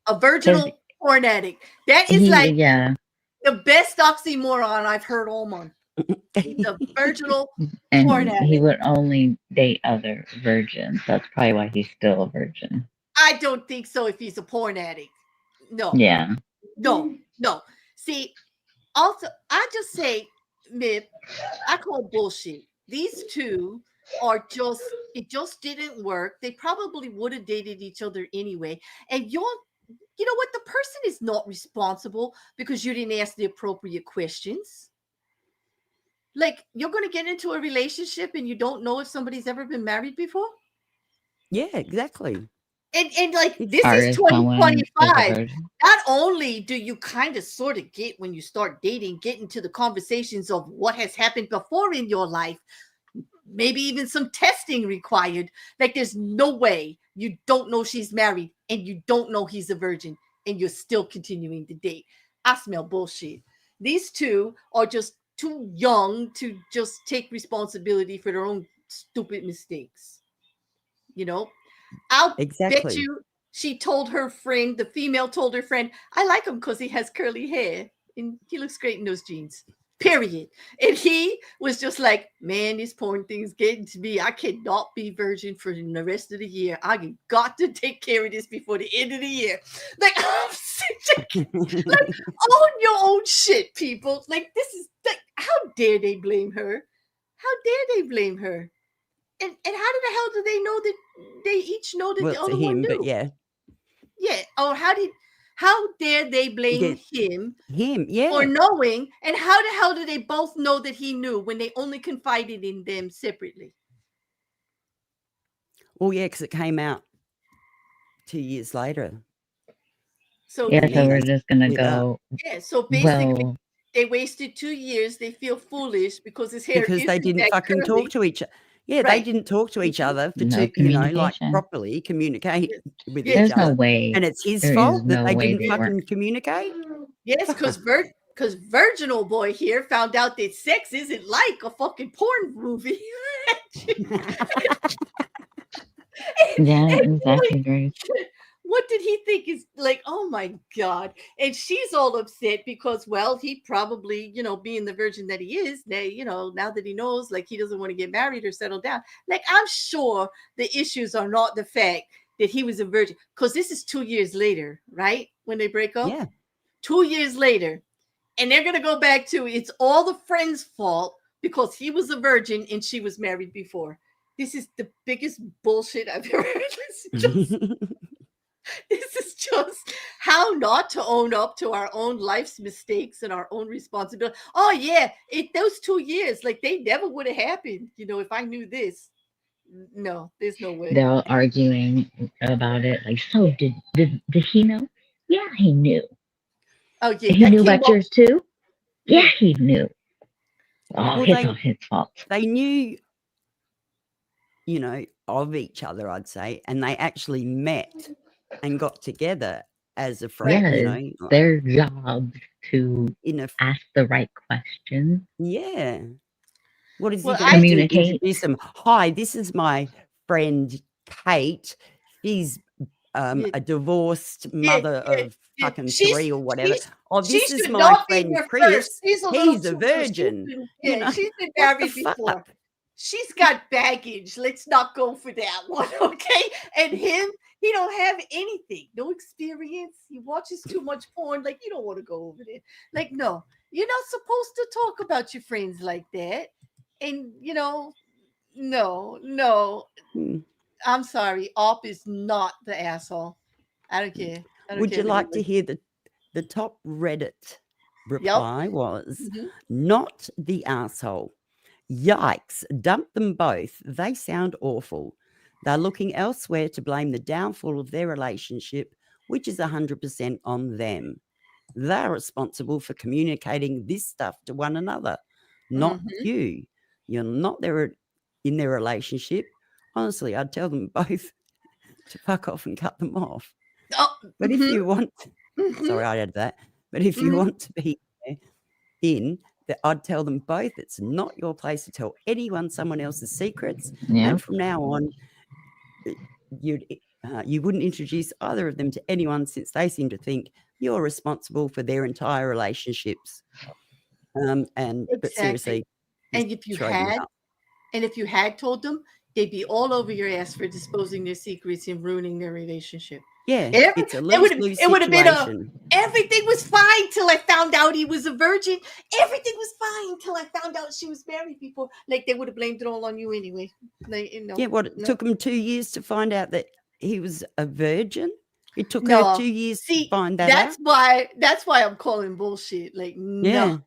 a virginal porn addict. That is like the best oxymoron I've heard all month. He's a virginal porn and addict. he would only date other virgins. That's probably why he's still a virgin. I don't think so if he's a porn addict. No. Yeah. No. See, also, I just say, Mip, I call bullshit. These two are it just didn't work. They probably would have dated each other anyway. And you know what? The person is not responsible because you didn't ask the appropriate questions. Like, you're going to get into a relationship and you don't know if somebody's ever been married before? Yeah, exactly. And like, this is 2025. Not only do you kind of sort of get, when you start dating, get into the conversations of what has happened before in your life, maybe even some testing required. Like, there's no way you don't know she's married and you don't know he's a virgin and you're still continuing to date. I smell bullshit. These two are just too young to just take responsibility for their own stupid mistakes. You know, I'll bet you she told her friend, the female told her friend, I like him because he has curly hair and he looks great in those jeans. Period. And he was just like, man, this porn thing's getting to me. I cannot be virgin for the rest of the year. I got to take care of this before the end of the year. Like, like, own your own shit, people. Like, this is like, how dare they blame her? How dare they blame her? And how the hell do they know that they each know that the other one knew? But yeah. Yeah. Or how did How dare they blame him for knowing? And how the hell do they both know that he knew when they only confided in them separately? Well, yeah, because it came out 2 years later. So yeah, so we're just gonna go. Yeah, so basically, Well, they wasted 2 years. They feel foolish because his hair because they isn't didn't that fucking curly. talk to each other. Yeah, they Right. didn't talk to each other for No like communication. properly communicate with Yes. There's each no other. way. And it's his There fault is that no they way didn't they fucking weren't. communicate. Yes, because Virginal Boy here found out that sex isn't like a fucking porn movie. Yeah, And exactly, Grace. what did he think is like, oh my God. And she's all upset because, well, he probably, being the virgin that he is, now that he knows, like, he doesn't want to get married or settle down. Like, I'm sure the issues are not the fact that he was a virgin, because this is 2 years later, right? When they break up. Yeah. 2 years later. And they're going to go back to, it's all the friend's fault because he was a virgin and she was married before. This is the biggest bullshit I've ever heard. This is just how not to own up to our own life's mistakes and our own responsibility. Oh yeah, those 2 years, like, they never would have happened, if I knew this. No, there's no way. They're all arguing about it. Like, so did he know? Yeah, he knew. Oh yeah, He knew about yours too. Yeah, he knew. Oh, Well, it's all his fault. They knew, of each other, I'd say, and they actually met and got together as a friend. Yeah, their job to ask the right questions. Yeah. What is Well, he going to communicate? Introduce them. Hi, this is my friend Kate. She's a divorced mother of fucking 3 or whatever. This is my friend Chris. He's a virgin. She's been married before. She's got baggage. Let's not go for that one, okay? And him, he don't have anything, no experience. He watches too much porn. Like, you don't want to go over there. Like, no, you're not supposed to talk about your friends like that. And no. I'm sorry. Op is not the asshole. I don't care. Would you like to hear the top Reddit reply was not the asshole. Yikes, dump them both. They sound awful. They're looking elsewhere to blame the downfall of their relationship, which is 100% on them. They're responsible for communicating this stuff to one another, not you. You're not there in their relationship. Honestly, I'd tell them both to fuck off and cut them off. But if you want, sorry, I added that. But if you want to be in, that I'd tell them both it's not your place to tell anyone someone else's secrets. Yeah. And from now on, you wouldn't introduce either of them to anyone, since they seem to think you're responsible for their entire relationships. But seriously, and if you had told them, they'd be all over your ass for disposing their secrets and ruining their relationship. Yeah, it's a lose-lose situation. Everything was fine till I found out he was a virgin. Everything was fine till I found out she was married before. Like, they would have blamed it all on you anyway. Like, yeah, it took them 2 years to find out that he was a virgin? It took her 2 years to find that out? That's why I'm calling bullshit. Like, no,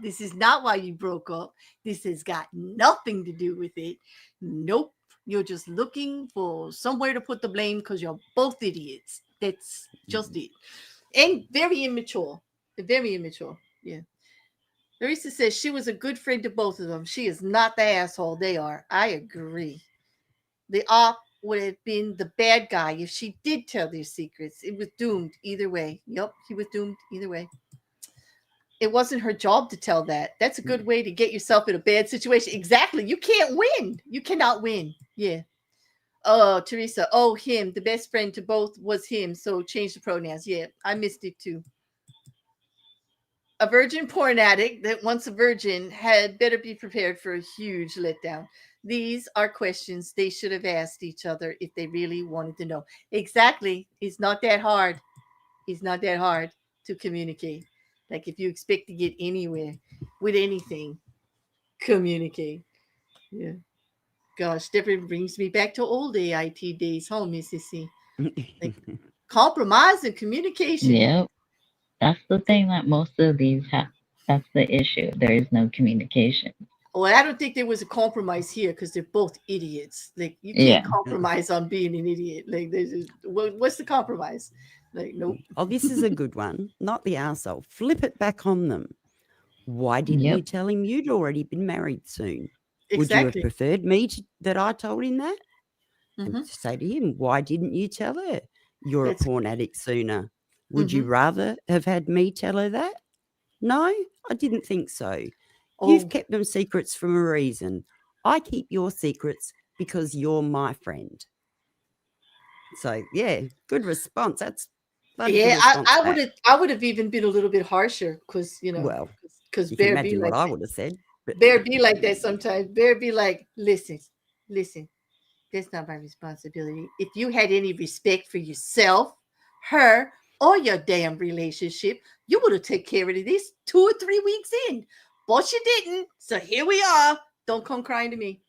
this is not why you broke up. This has got nothing to do with it. Nope. You're just looking for somewhere to put the blame because you're both idiots. That's just it. And very immature. Very immature. Yeah. Larissa says she was a good friend to both of them. She is not the asshole they are. I agree. The op would have been the bad guy if she did tell their secrets. It was doomed either way. Yep, he was doomed either way. It wasn't her job to tell that. That's a good way to get yourself in a bad situation. Exactly. You can't win. You cannot win. Yeah. Oh, Teresa. Oh, him. The best friend to both was him. So change the pronouns. Yeah, I missed it too. A virgin porn addict that once a virgin had better be prepared for a huge letdown. These are questions they should have asked each other if they really wanted to know. Exactly. It's not that hard. It's not that hard to communicate. Like, if you expect to get anywhere with anything, communicate. Yeah. Gosh, definitely brings me back to old AIT days, huh, Mrs. C? Like, compromise and communication. Yep. That's the thing that most of these have. That's the issue. There is no communication. Well, I don't think there was a compromise here because they're both idiots. Like you Yeah. can't compromise on being an idiot. Like what's the compromise? Like nope. Oh, this is a good one. Not the arsehole. Flip it back on them. Why didn't you Yep. tell him you'd already been married soon? Would you have Exactly. preferred me that I told him that? Mhm. And to say to him, why didn't you tell her you're It's- a porn addict sooner? Would Mm-hmm. you rather have had me tell her that? No, I didn't think so. Oh, You've kept them secrets for a reason. I keep your secrets because you're my friend. So yeah, good response. That's bloody good yeah. response. I would have even been a little bit harsher because Well, because you can Bear be imagine like what I would have said. But Bear be like that sometimes. Bear be like, listen. That's not my responsibility. If you had any respect for yourself, her, or your damn relationship, you would have taken care of this 2 or 3 weeks in. But you didn't. So here we are. Don't come crying to me.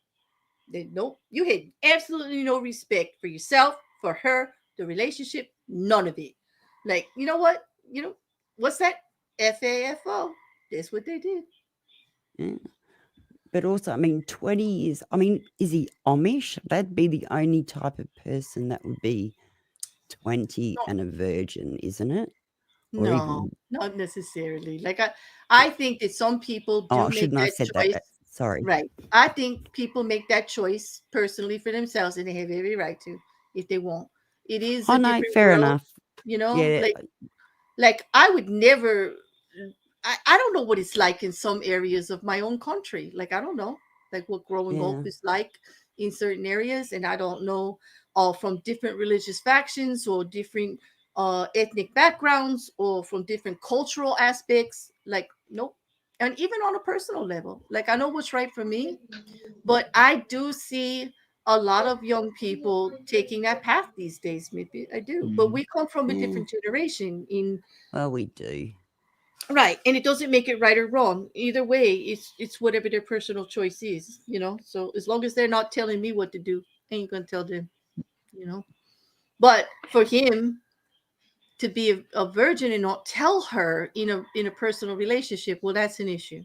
Nope. You had absolutely no respect for yourself, for her, the relationship, none of it. Like, you know what? What's that? FAFO. That's what they did. yeah. But also, I mean, 20 years. I mean, is he Amish? That'd be the only type of person that would be 20 and a virgin, isn't it? Or No, even, not necessarily. Like I think that some people do oh, make shouldn't I have that said choice. that? Sorry. Right. I think people make that choice personally for themselves, and they have every right to if they want. It is Oh, a no, different fair world, enough. Yeah. like I would never. I don't know what it's like in some areas of my own country. Like I don't know, like what growing Yeah. up is like in certain areas, and I don't know from different religious factions or different ethnic backgrounds or from different cultural aspects. Like nope, and even on a personal level, like I know what's right for me, but I do see a lot of young people taking that path these days. Maybe I do, but we come from a Yeah. different generation in. Well, we do. Right, and it doesn't make it right or wrong. Either way, it's whatever their personal choice is, So as long as they're not telling me what to do, I ain't gonna tell them, But for him to be a virgin and not tell her in a personal relationship, well, that's an issue.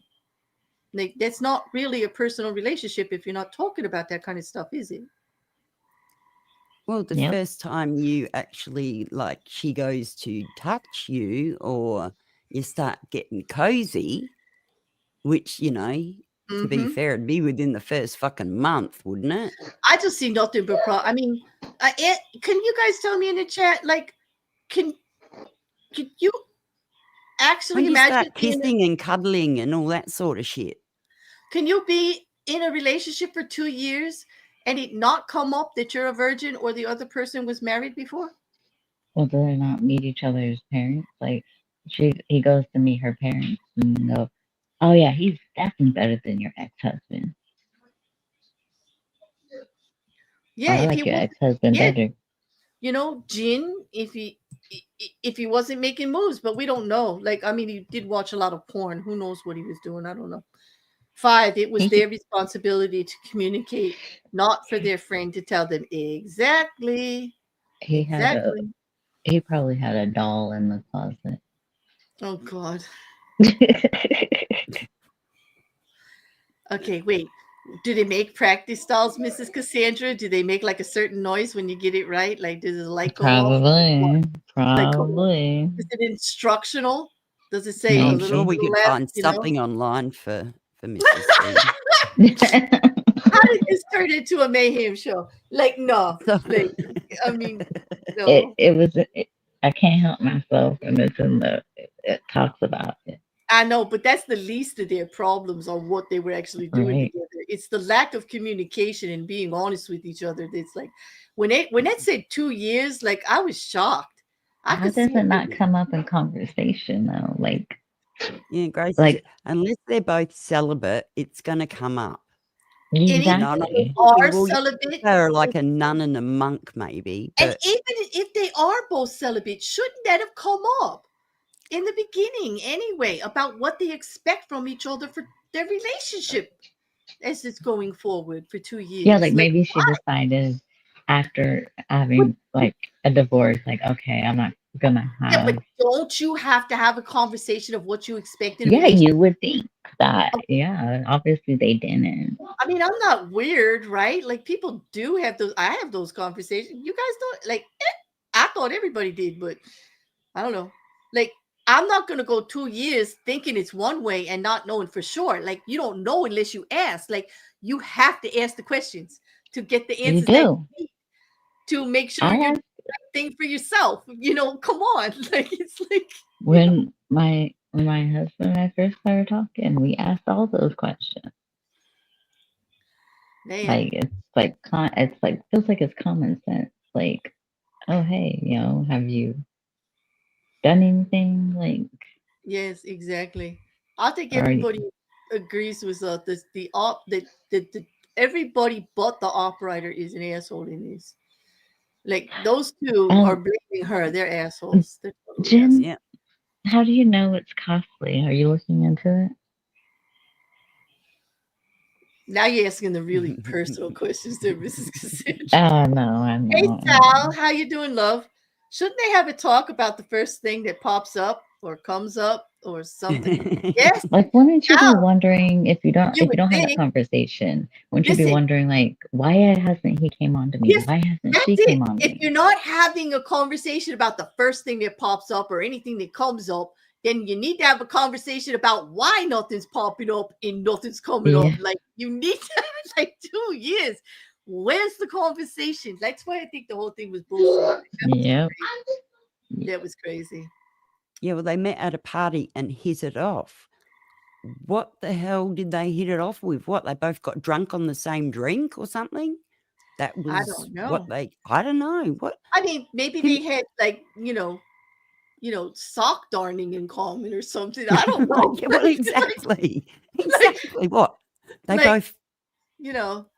Like that's not really a personal relationship if you're not talking about that kind of stuff, is it? Well, the Yep. first time you actually, like, she goes to touch you or you start getting cozy, which, to be Mm-hmm. fair, it'd be within the first fucking month, wouldn't it? I just see nothing but I mean, can you guys tell me in the chat, like, can you actually When you imagine start kissing and cuddling and all that sort of shit. Can you be in a relationship for 2 years and it not come up that you're a virgin or the other person was married before? Well, do they not meet each other's parents? Like, he goes to meet her parents and go, "Oh yeah, he's definitely better than your ex-husband." Yeah, I if like he your was, ex-husband yeah, better. Jin, if he wasn't making moves, but we don't know. Like, I mean, he did watch a lot of porn. Who knows what he was doing? I don't know. 5, it was their responsibility to communicate, not for their friend to tell them exactly. He probably had a doll in the closet. Oh God. Okay, wait. Do they make practice dolls, Mrs. Cassandra? Do they make like a certain noise when you get it right? Like, does the light go off? Probably. Is it instructional? Does it say a I'm Maybe. sure little we could left? find something online for Mrs. C. How did this turn into a mayhem show? Like, no. Like, I mean, no. It was. I can't help myself, and it's in the. It talks about it. I know, but that's the least of their problems on what they were actually doing Right. together. It's the lack of communication and being honest with each other. That's like when that said 2 years, like I was shocked. How does it not come up in conversation though? Like, Yeah, Grace. like Unless they're both celibate, it's going to come up. exactly. Are celibate, or like a nun and a monk, maybe. and But even if they are both celibate, shouldn't that have come up in the beginning anyway about what they expect from each other for their relationship as it's going forward for 2 years? Yeah, like maybe she decided after having like a divorce, like, okay, I'm not gonna Yeah, have. but don't you have to have a conversation of what you expect in a Yeah, relationship? you would think that. Yeah, obviously they didn't. I mean, I'm not weird, right? Like people do have those. I have those conversations. You guys don't like. I thought everybody did, but I don't know. Like I'm not gonna go 2 years thinking it's one way and not knowing for sure. Like you don't know unless you ask. Like you have to ask the questions to get the You answers that do. you need to make sure I you're doing asked the right thing for yourself. Come on. Like it's like when my husband and I first started talking, we asked all those questions. man. Like it's like feels like it's common sense. Like, oh hey, have you done anything? Like, Yes, exactly. I think are you? everybody agrees with this. The everybody but the operator is an asshole in this. Like those two are Um, blaming her. They're assholes. They're totally assholes. Jen, Yeah. how do you know it's costly? Are you looking into it? Now you're asking the really personal questions there, Mrs. Cassandra. No, I Hey know, I Sal, know. how you doing, love? Shouldn't they have a talk about the first thing that pops up or comes up or something? Yes, Like, wouldn't you be Sal, wondering you if you would don't have that think. conversation? Wouldn't you be Listen, wondering like, why hasn't he came on to me? yes, Why hasn't that's she it. came on to If you're me? not having a conversation about the first thing that pops up or anything that comes up, then you need to have a conversation about why nothing's popping up and nothing's coming up. Yeah, Like you need to like 2 years. Where's the conversation? That's why I think the whole thing was bullshit. yep. That was crazy. Yeah, well, they met at a party and hit it off. What the hell did they hit it off with? What, they both got drunk on the same drink or something? That I was don't what know. I don't know. What? I mean, maybe Can, they had like, sock darning in common or something. I don't know. yeah, well, exactly. like, Exactly what? They like, both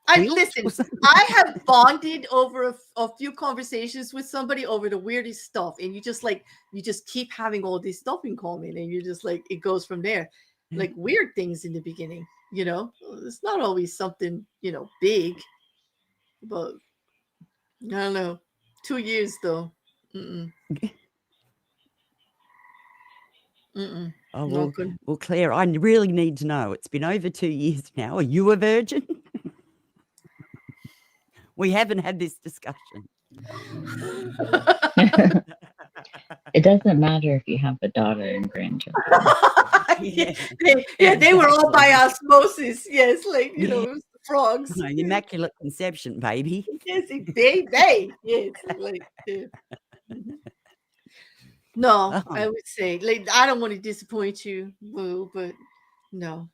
I killed listen. or something? I have bonded over a few conversations with somebody over the weirdest stuff, and you just keep having all this stuff in common, and you're just like it goes from there, like weird things in the beginning. It's not always something big, but I don't know. 2 years though. Mm-mm, mm-mm. Oh, Not good. well, Claire, I really need to know. It's been over 2 years now. Are you a virgin? We haven't had this discussion. It doesn't matter if you have a daughter and grandchildren. Yeah, Yeah, they were all by exactly. osmosis. Yes, like Yeah. it was the frogs. No, immaculate conception, baby. Yes, they. Yes, like yeah. Mhm. No, I Oh, would say like I don't want to disappoint you, Boo, but no.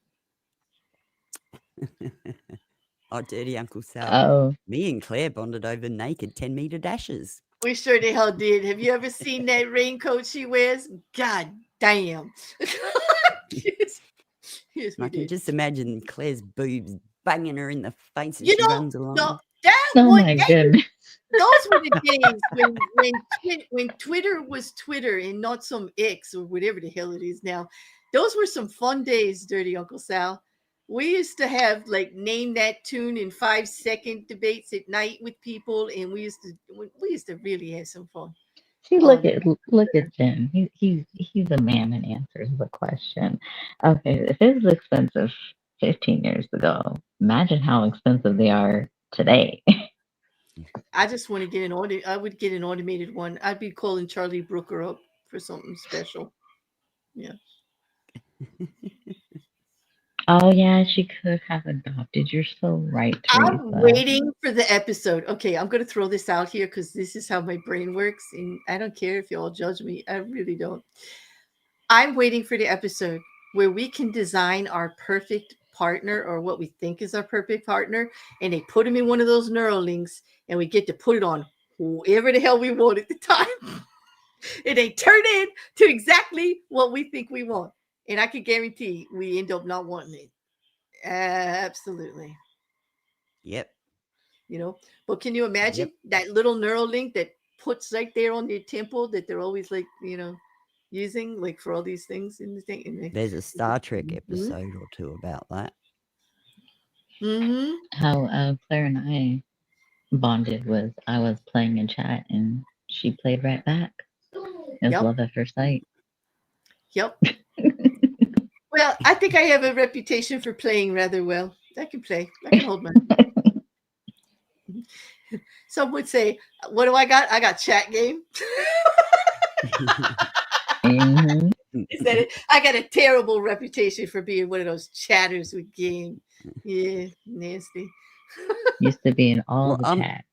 oh, dirty Uncle Sal. Oh, Me and Claire bonded over naked 10-meter dashes. We sure the hell did. Have you ever seen that raincoat she wears? God damn. yes, yes, we I can did. just imagine Claire's boobs banging her in the face as You she know, runs along. no, that oh would my goodness. those were the days when Twitter was Twitter and not some X or whatever the hell it is now. Those were some fun days, Dirty Uncle Sal. We used to have like name that tune in 5 second debates at night with people, and we used to really have some fun. See, On look at Jim. He's a man and answers the question. Okay, if it was expensive 15 years ago, imagine how expensive they are today. I just want to get an I would get an automated one. I'd be calling Charlie Brooker up for something special. Yeah. Oh yeah, she could have adopted. You're so right, I'm Teresa. waiting for the episode. Okay, I'm going to throw this out here because this is how my brain works. And I don't care if you all judge me. I really don't. I'm waiting for the episode where we can design our perfect partner or what we think is our perfect partner. And they put him in one of those Neuralinks and we get to put it on whoever the hell we want at the time. And they turn it to exactly what we think we want. And I can guarantee we end up not wanting it. Absolutely. Yep. But can you imagine Yep. that little neural link that puts right there on their temple that they're always like using like for all these things in the thing There's a Star Trek Mhm. episode or two about that. Mhm. How Claire and I bonded was I was playing in chat and she played right back. It was Yep. love at first sight. Yep. Well, I think I have a reputation for playing rather well. I can play. I can hold my. Some would say, "What do I got? I got chat game." Mhm. Is that it? I got a terrible reputation for being one of those chatters with game. Yeah, nasty. Used to be in all Well, the I'm chat.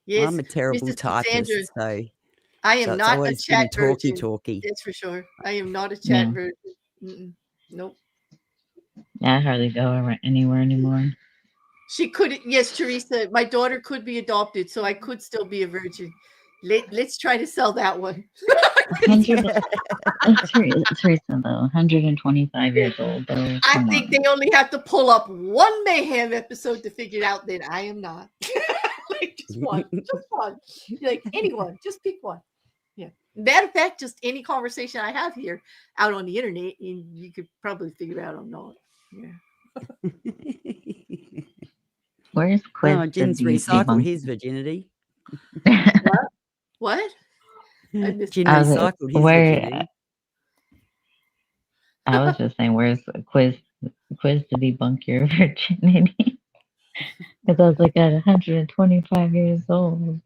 Yes, I'm a terrible Mrs. Cassandra, typist, so I am it's not a always chat been virgin. talky. That's for sure. I am not a chat Yeah. virgin. Mm-mm. Nope. I hardly go anywhere anymore. She could, yes, Teresa. My daughter could be adopted, so I could still be a virgin. Let's try to sell that one. 100. Teresa though, 125 years old though. I Come think on. they only have to pull up one Mayhem episode to figure out that I am not. Like just one. Like anyone, just pick one. Yeah. Matter of fact, just any conversation I have here out on the internet, and you could probably figure out I'm not. Yeah. Where's Quiz Oh, the Jin's recycled his virginity. What? I missed Jin I was recycled his where virginity. I was just saying, where's Quiz to debunk your virginity? Because I was like at 125 years old.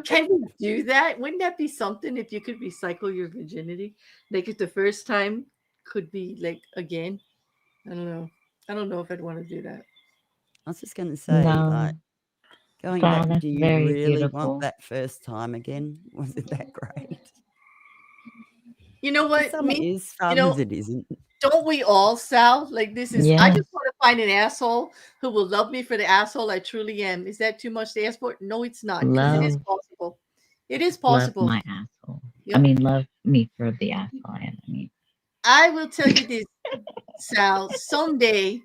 Can you do that? Wouldn't that be something if you could recycle your virginity? Like if the first time could be like again? I don't know. I don't know if I'd want to do that. I was just going to say, No, like, going Sal, back, that's do you very really want beautiful. that first time again? Was it that great? You know For what? some it is, for you know, others it isn't. don't we all, Sal? Like this is I Yes. just want to find an asshole who will love me for the asshole I truly am. Is that too much to ask for? No, it's not, because it is Love, possible. It is love possible. my asshole. I Yep. mean, love me for the asshole I am. I mean, I will tell you this, Sal. Someday,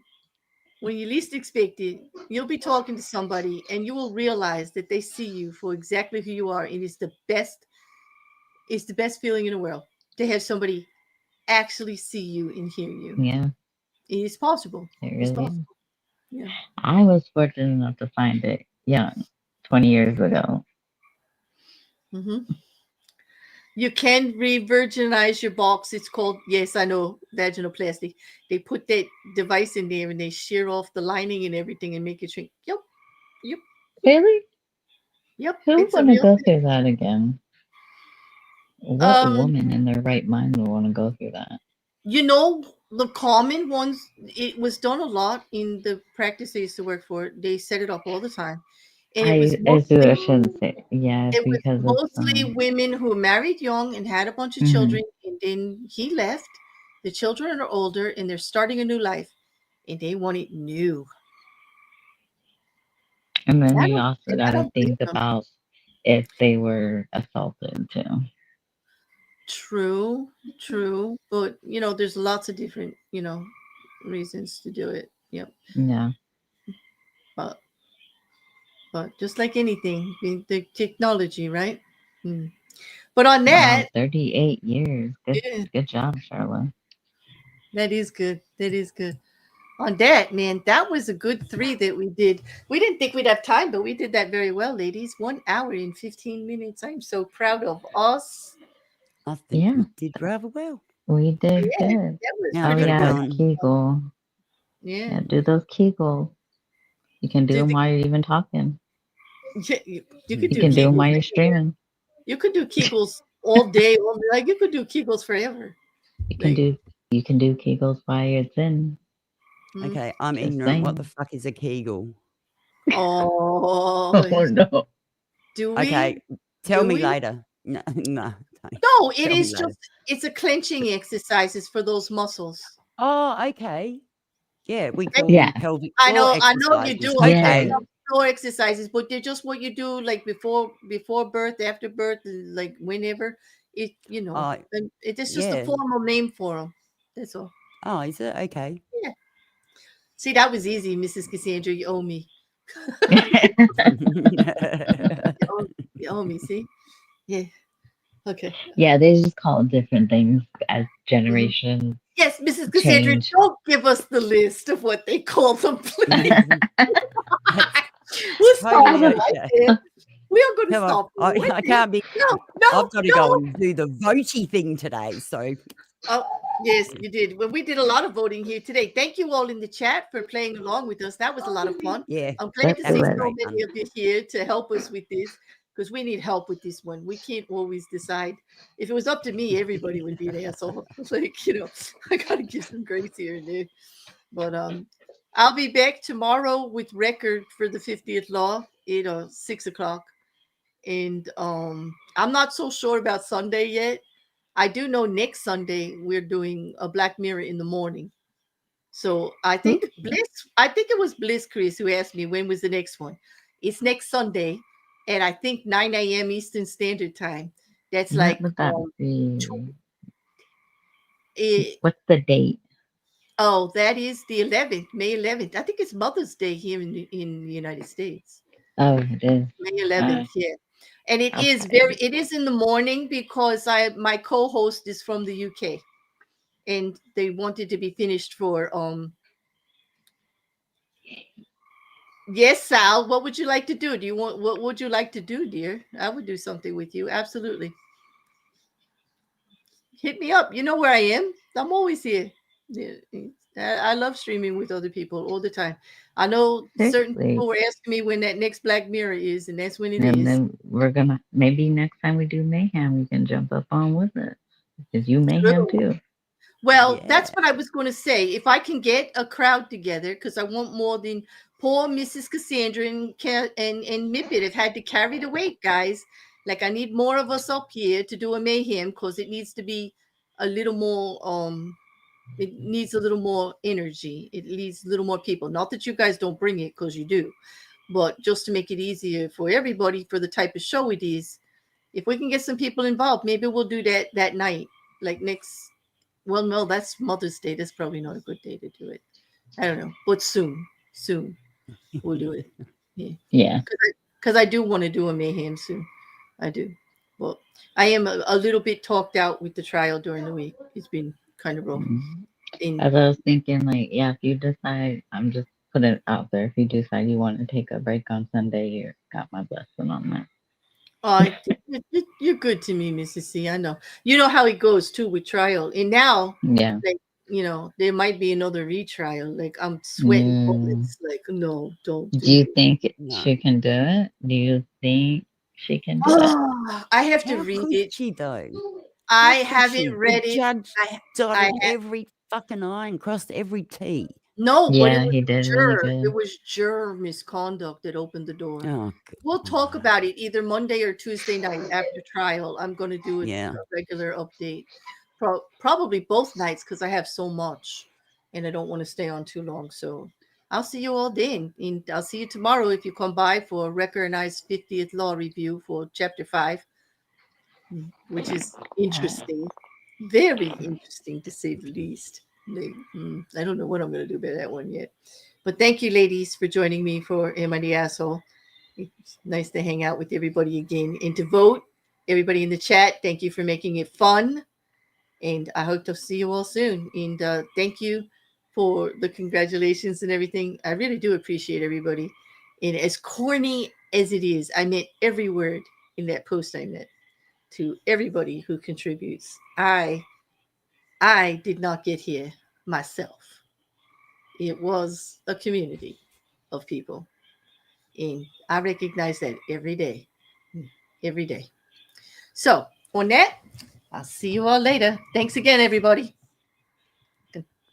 when you least expect it, you'll be talking to somebody and you will realize that they see you for exactly who you are. And it's the best feeling in the world to have somebody actually see you and hear you. yeah, It is possible. it It's really is. possible. Yeah. I was fortunate enough to find it young, 20 years ago. Hmm. You can re-virginize your box. It's called, yes, I know, vaginoplasty. They put that device in there and they shear off the lining and everything and make it shrink. Yep. Really? Yep. Who's It's a going to real go thing. through that again? What woman in their right mind would want to go through that? You know, the common ones, it was done a lot in the practice I used to work for. They set it up all the time. And it was I shouldn't say. Yeah, it was because mostly of women who were married young and had a bunch of Mhm. children, and then he left. The children are older and they're starting a new life, and they want it new. And then I you don't, also I got to don't blame think them. about if they were assaulted too. True, but you know, there's lots of different, reasons to do it. Yep, Yeah. but just like anything, the technology, right? Hmm. But on Wow, that, 38 years. yeah, Good job, Charlotte. that is good. That is good. On that, man, that was a good 3 that we did. We didn't think we'd have time, but we did that very well, ladies. 1 hour and 15 minutes. I'm so proud of us. I think Yeah. we did rather well. We did Yeah, good. that was Now Oh, I pretty gotta yeah, go good. and Kegel. Yeah. Yeah, do those Kegels. You can do Do them the- while you're even talking. Yeah, you could You do can do them Kegels. while you're streaming. You could do Kegels all day. Like you could do Kegels forever. You can do Kegels while you're zen. Mm. Okay, I'm Just ignorant. What saying. the fuck is a Kegel? Oh, Oh no. do we? Okay, tell Do me we? later. No, no. No, it Tell me is later. just it's a clenching exercises for those muscles. Oh, okay. Yeah, we call Yeah. them pelvic I floor know you exercises. do Okay. floor exercises, but they're just what you do like before birth, after birth, like whenever it it is just a yeah. formal name for them. That's all. Oh, is it? Okay. Yeah. See, that was easy, Mrs. Cassandra. You owe me. You owe me. See? Yeah. Okay. Yeah, they just call it different things as generations. Yes, Mrs. Cassandra, Change. don't give us the list of what they call them, please. Who's Totally calling okay. it? We are going to Come on. stop. I can't be. No, I've got to go and do the votey thing today. So. Oh, yes, you did. Well, we did a lot of voting here today. Thank you all in the chat for playing along with us. That was a lot of fun. Yeah. I'm glad to that see was so great many fun. of you here to help us with this, because we need help with this one. We can't always decide. If it was up to me, everybody would be an asshole. Like, you know, I got to give some grace here and there. But I'll be back tomorrow with record for the 50th law at 6 o'clock. And I'm not so sure about Sunday yet. I do know next Sunday we're doing a Black Mirror in the morning. So I think it was Bliss Chris who asked me when was the next one. It's next Sunday, and I think 9 a.m. Eastern Standard Time. That's like What would that be? What's the date? Oh, that is the 11th, May 11th. I think it's Mother's Day here in the United States. Oh, it is. May 11th, yeah. And it is in the morning because my co-host is from the UK, and they wanted to be finished for Yes, Sal, what would you like to do? What would you like to do, dear? I would do something with you. Absolutely. Hit me up. You know where I am. I'm always here. Yeah, I love streaming with other people all the time. I know certain people were asking me when that next Black Mirror is, and that's when it is. And then we're gonna maybe next time we do Mayhem, we can jump up on with it because you Mayhem too. Well, that's what I was going to say. If I can get a crowd together, because I want more than poor Mrs. Cassandra and Mippet have had to carry the weight, guys. Like, I need more of us up here to do a Mayhem, because it needs to be a little more it needs a little more energy. It needs a little more people. Not that you guys don't bring it, because you do, but just to make it easier for everybody for the type of show it is. If we can get some people involved, maybe we'll do that night, like next. Well, no, that's Mother's Day. That's probably not a good day to do it. I don't know, but soon we'll do it. Yeah. Because I do want to do a Mayhem soon. I do. Well, I am a little bit talked out with the trial during the week. It's been kind of rough. As I was thinking, like, yeah, if you decide, I'm just putting it out there. If you decide you want to take a break on Sunday, you got my blessing on that. Oh, you're good to me, Mrs. C. I know. You know how it goes too with trial, and now, like, you know, there might be another retrial. Like, I'm sweating bullets. Like, no, don't. Do you think she can do it? Do you think she can do it? I have to read it. She though. I haven't read it. Judge dotted every fucking I and crossed every T. No, but it was he did really good. It was juror misconduct that opened the door. Oh, we'll talk about it either Monday or Tuesday night after trial. I'm going to do a regular update. Probably both nights, because I have so much and I don't want to stay on too long. So I'll see you all then. And I'll see you tomorrow if you come by for a recognized 50th law review for chapter 5, which is interesting. Very interesting, to say the least. I don't know what I'm going to do about that one yet. But thank you, ladies, for joining me for Am I the Asshole? It's nice to hang out with everybody again and to vote. Everybody in the chat, thank you for making it fun. And I hope to see you all soon. And thank you for the congratulations and everything. I really do appreciate everybody. And as corny as it is, I meant every word in that post I meant. To everybody who contributes. I did not get here myself. It was a community of people. And I recognize that every day. Every day. So, on that, I'll see you all later. Thanks again, everybody.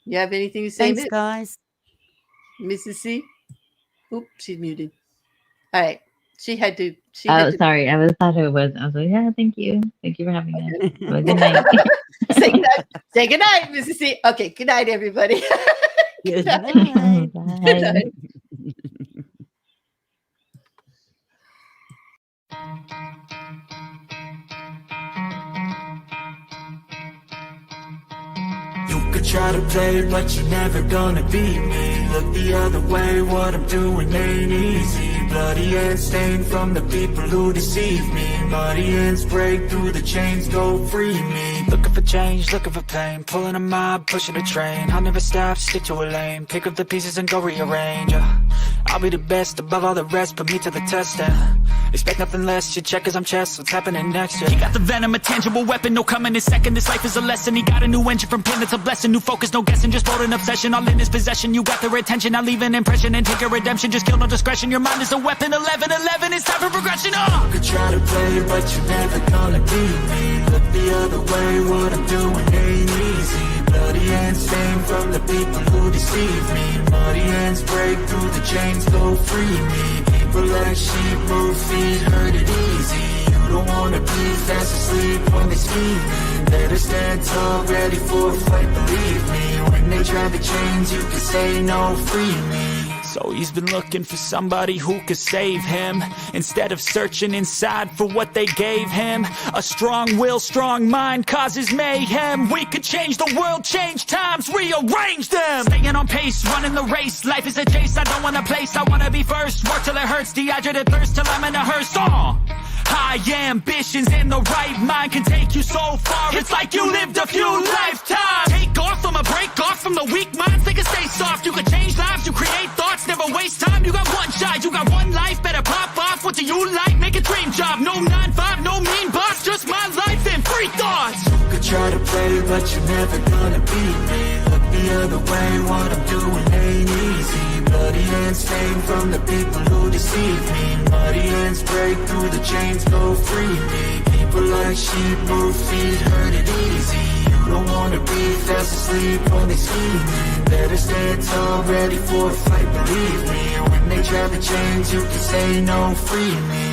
You have anything to say? Thanks, guys. Mrs. C? Oops, she's muted. All right. She had to. Sorry. I thought it was. I was like, yeah, thank you. Thank you for having us. Have a good night. Say good night, Mrs. C. Okay, good night, everybody. Good night. Bye. Good night. You could try to play, but you're never gonna beat me. Look the other way, what I'm doing ain't easy. Bloody hands stained from the people who deceive me. Muddy hands break through the chains, go free me. Looking for change, looking for pain. Pulling a mob, pushing a train. I'll never stop, stick to a lane. Pick up the pieces and go rearrange. I'll be the best above all the rest, put me to the test, expect nothing less, you check 'cause I'm chess, what's happening next, He got the venom, a tangible weapon, no coming in second, this life is a lesson, he got a new engine from pain, it's a blessing, new focus, no guessing, just hold an obsession, all in his possession, you got their attention, I'll leave an impression and take a redemption, just kill no discretion, your mind is a weapon, 11-11, it's time for progression, You could try to play, but you're never gonna beat me. Look the other way, what I'm doing ain't easy. Bloody hands stained from the people who deceive me. Muddy hands break through the chains, go free me. People like sheep move feet, hurt it easy. You don't wanna be fast asleep when they scheme. Better stand tall, ready for a fight, believe me. When they drive the chains, you can say no, free me. So he's been looking for somebody who could save him, instead of searching inside for what they gave him. A strong will, strong mind causes mayhem. We could change the world, change times, rearrange them. Staying on pace, running the race, life is a chase, I don't want a place, I wanna be first. Work till it hurts, dehydrated thirst till I'm in a hearse. High ambitions in the right mind can take you so far. It's like you lived a few lifetimes. Take off, I'ma break off from the weak minds. They can stay soft, you can change lives, you create thoughts, never waste time. You got one shot, you got one life, better pop off. What do you like? Make a dream job. No 9-5, no mean boss, just my life and free thoughts. You could try to play, but you're never gonna beat me. Look the other way, what I'm doing ain't easy. Bloody hands stained from the people who deceive me. Muddy hands break through the chains, go free me. People like sheep move feet, hurt it easy. You don't wanna be fast asleep when they scheming. Better stand tall, ready for a fight, believe me. When they drive the chains, you can say no, free me.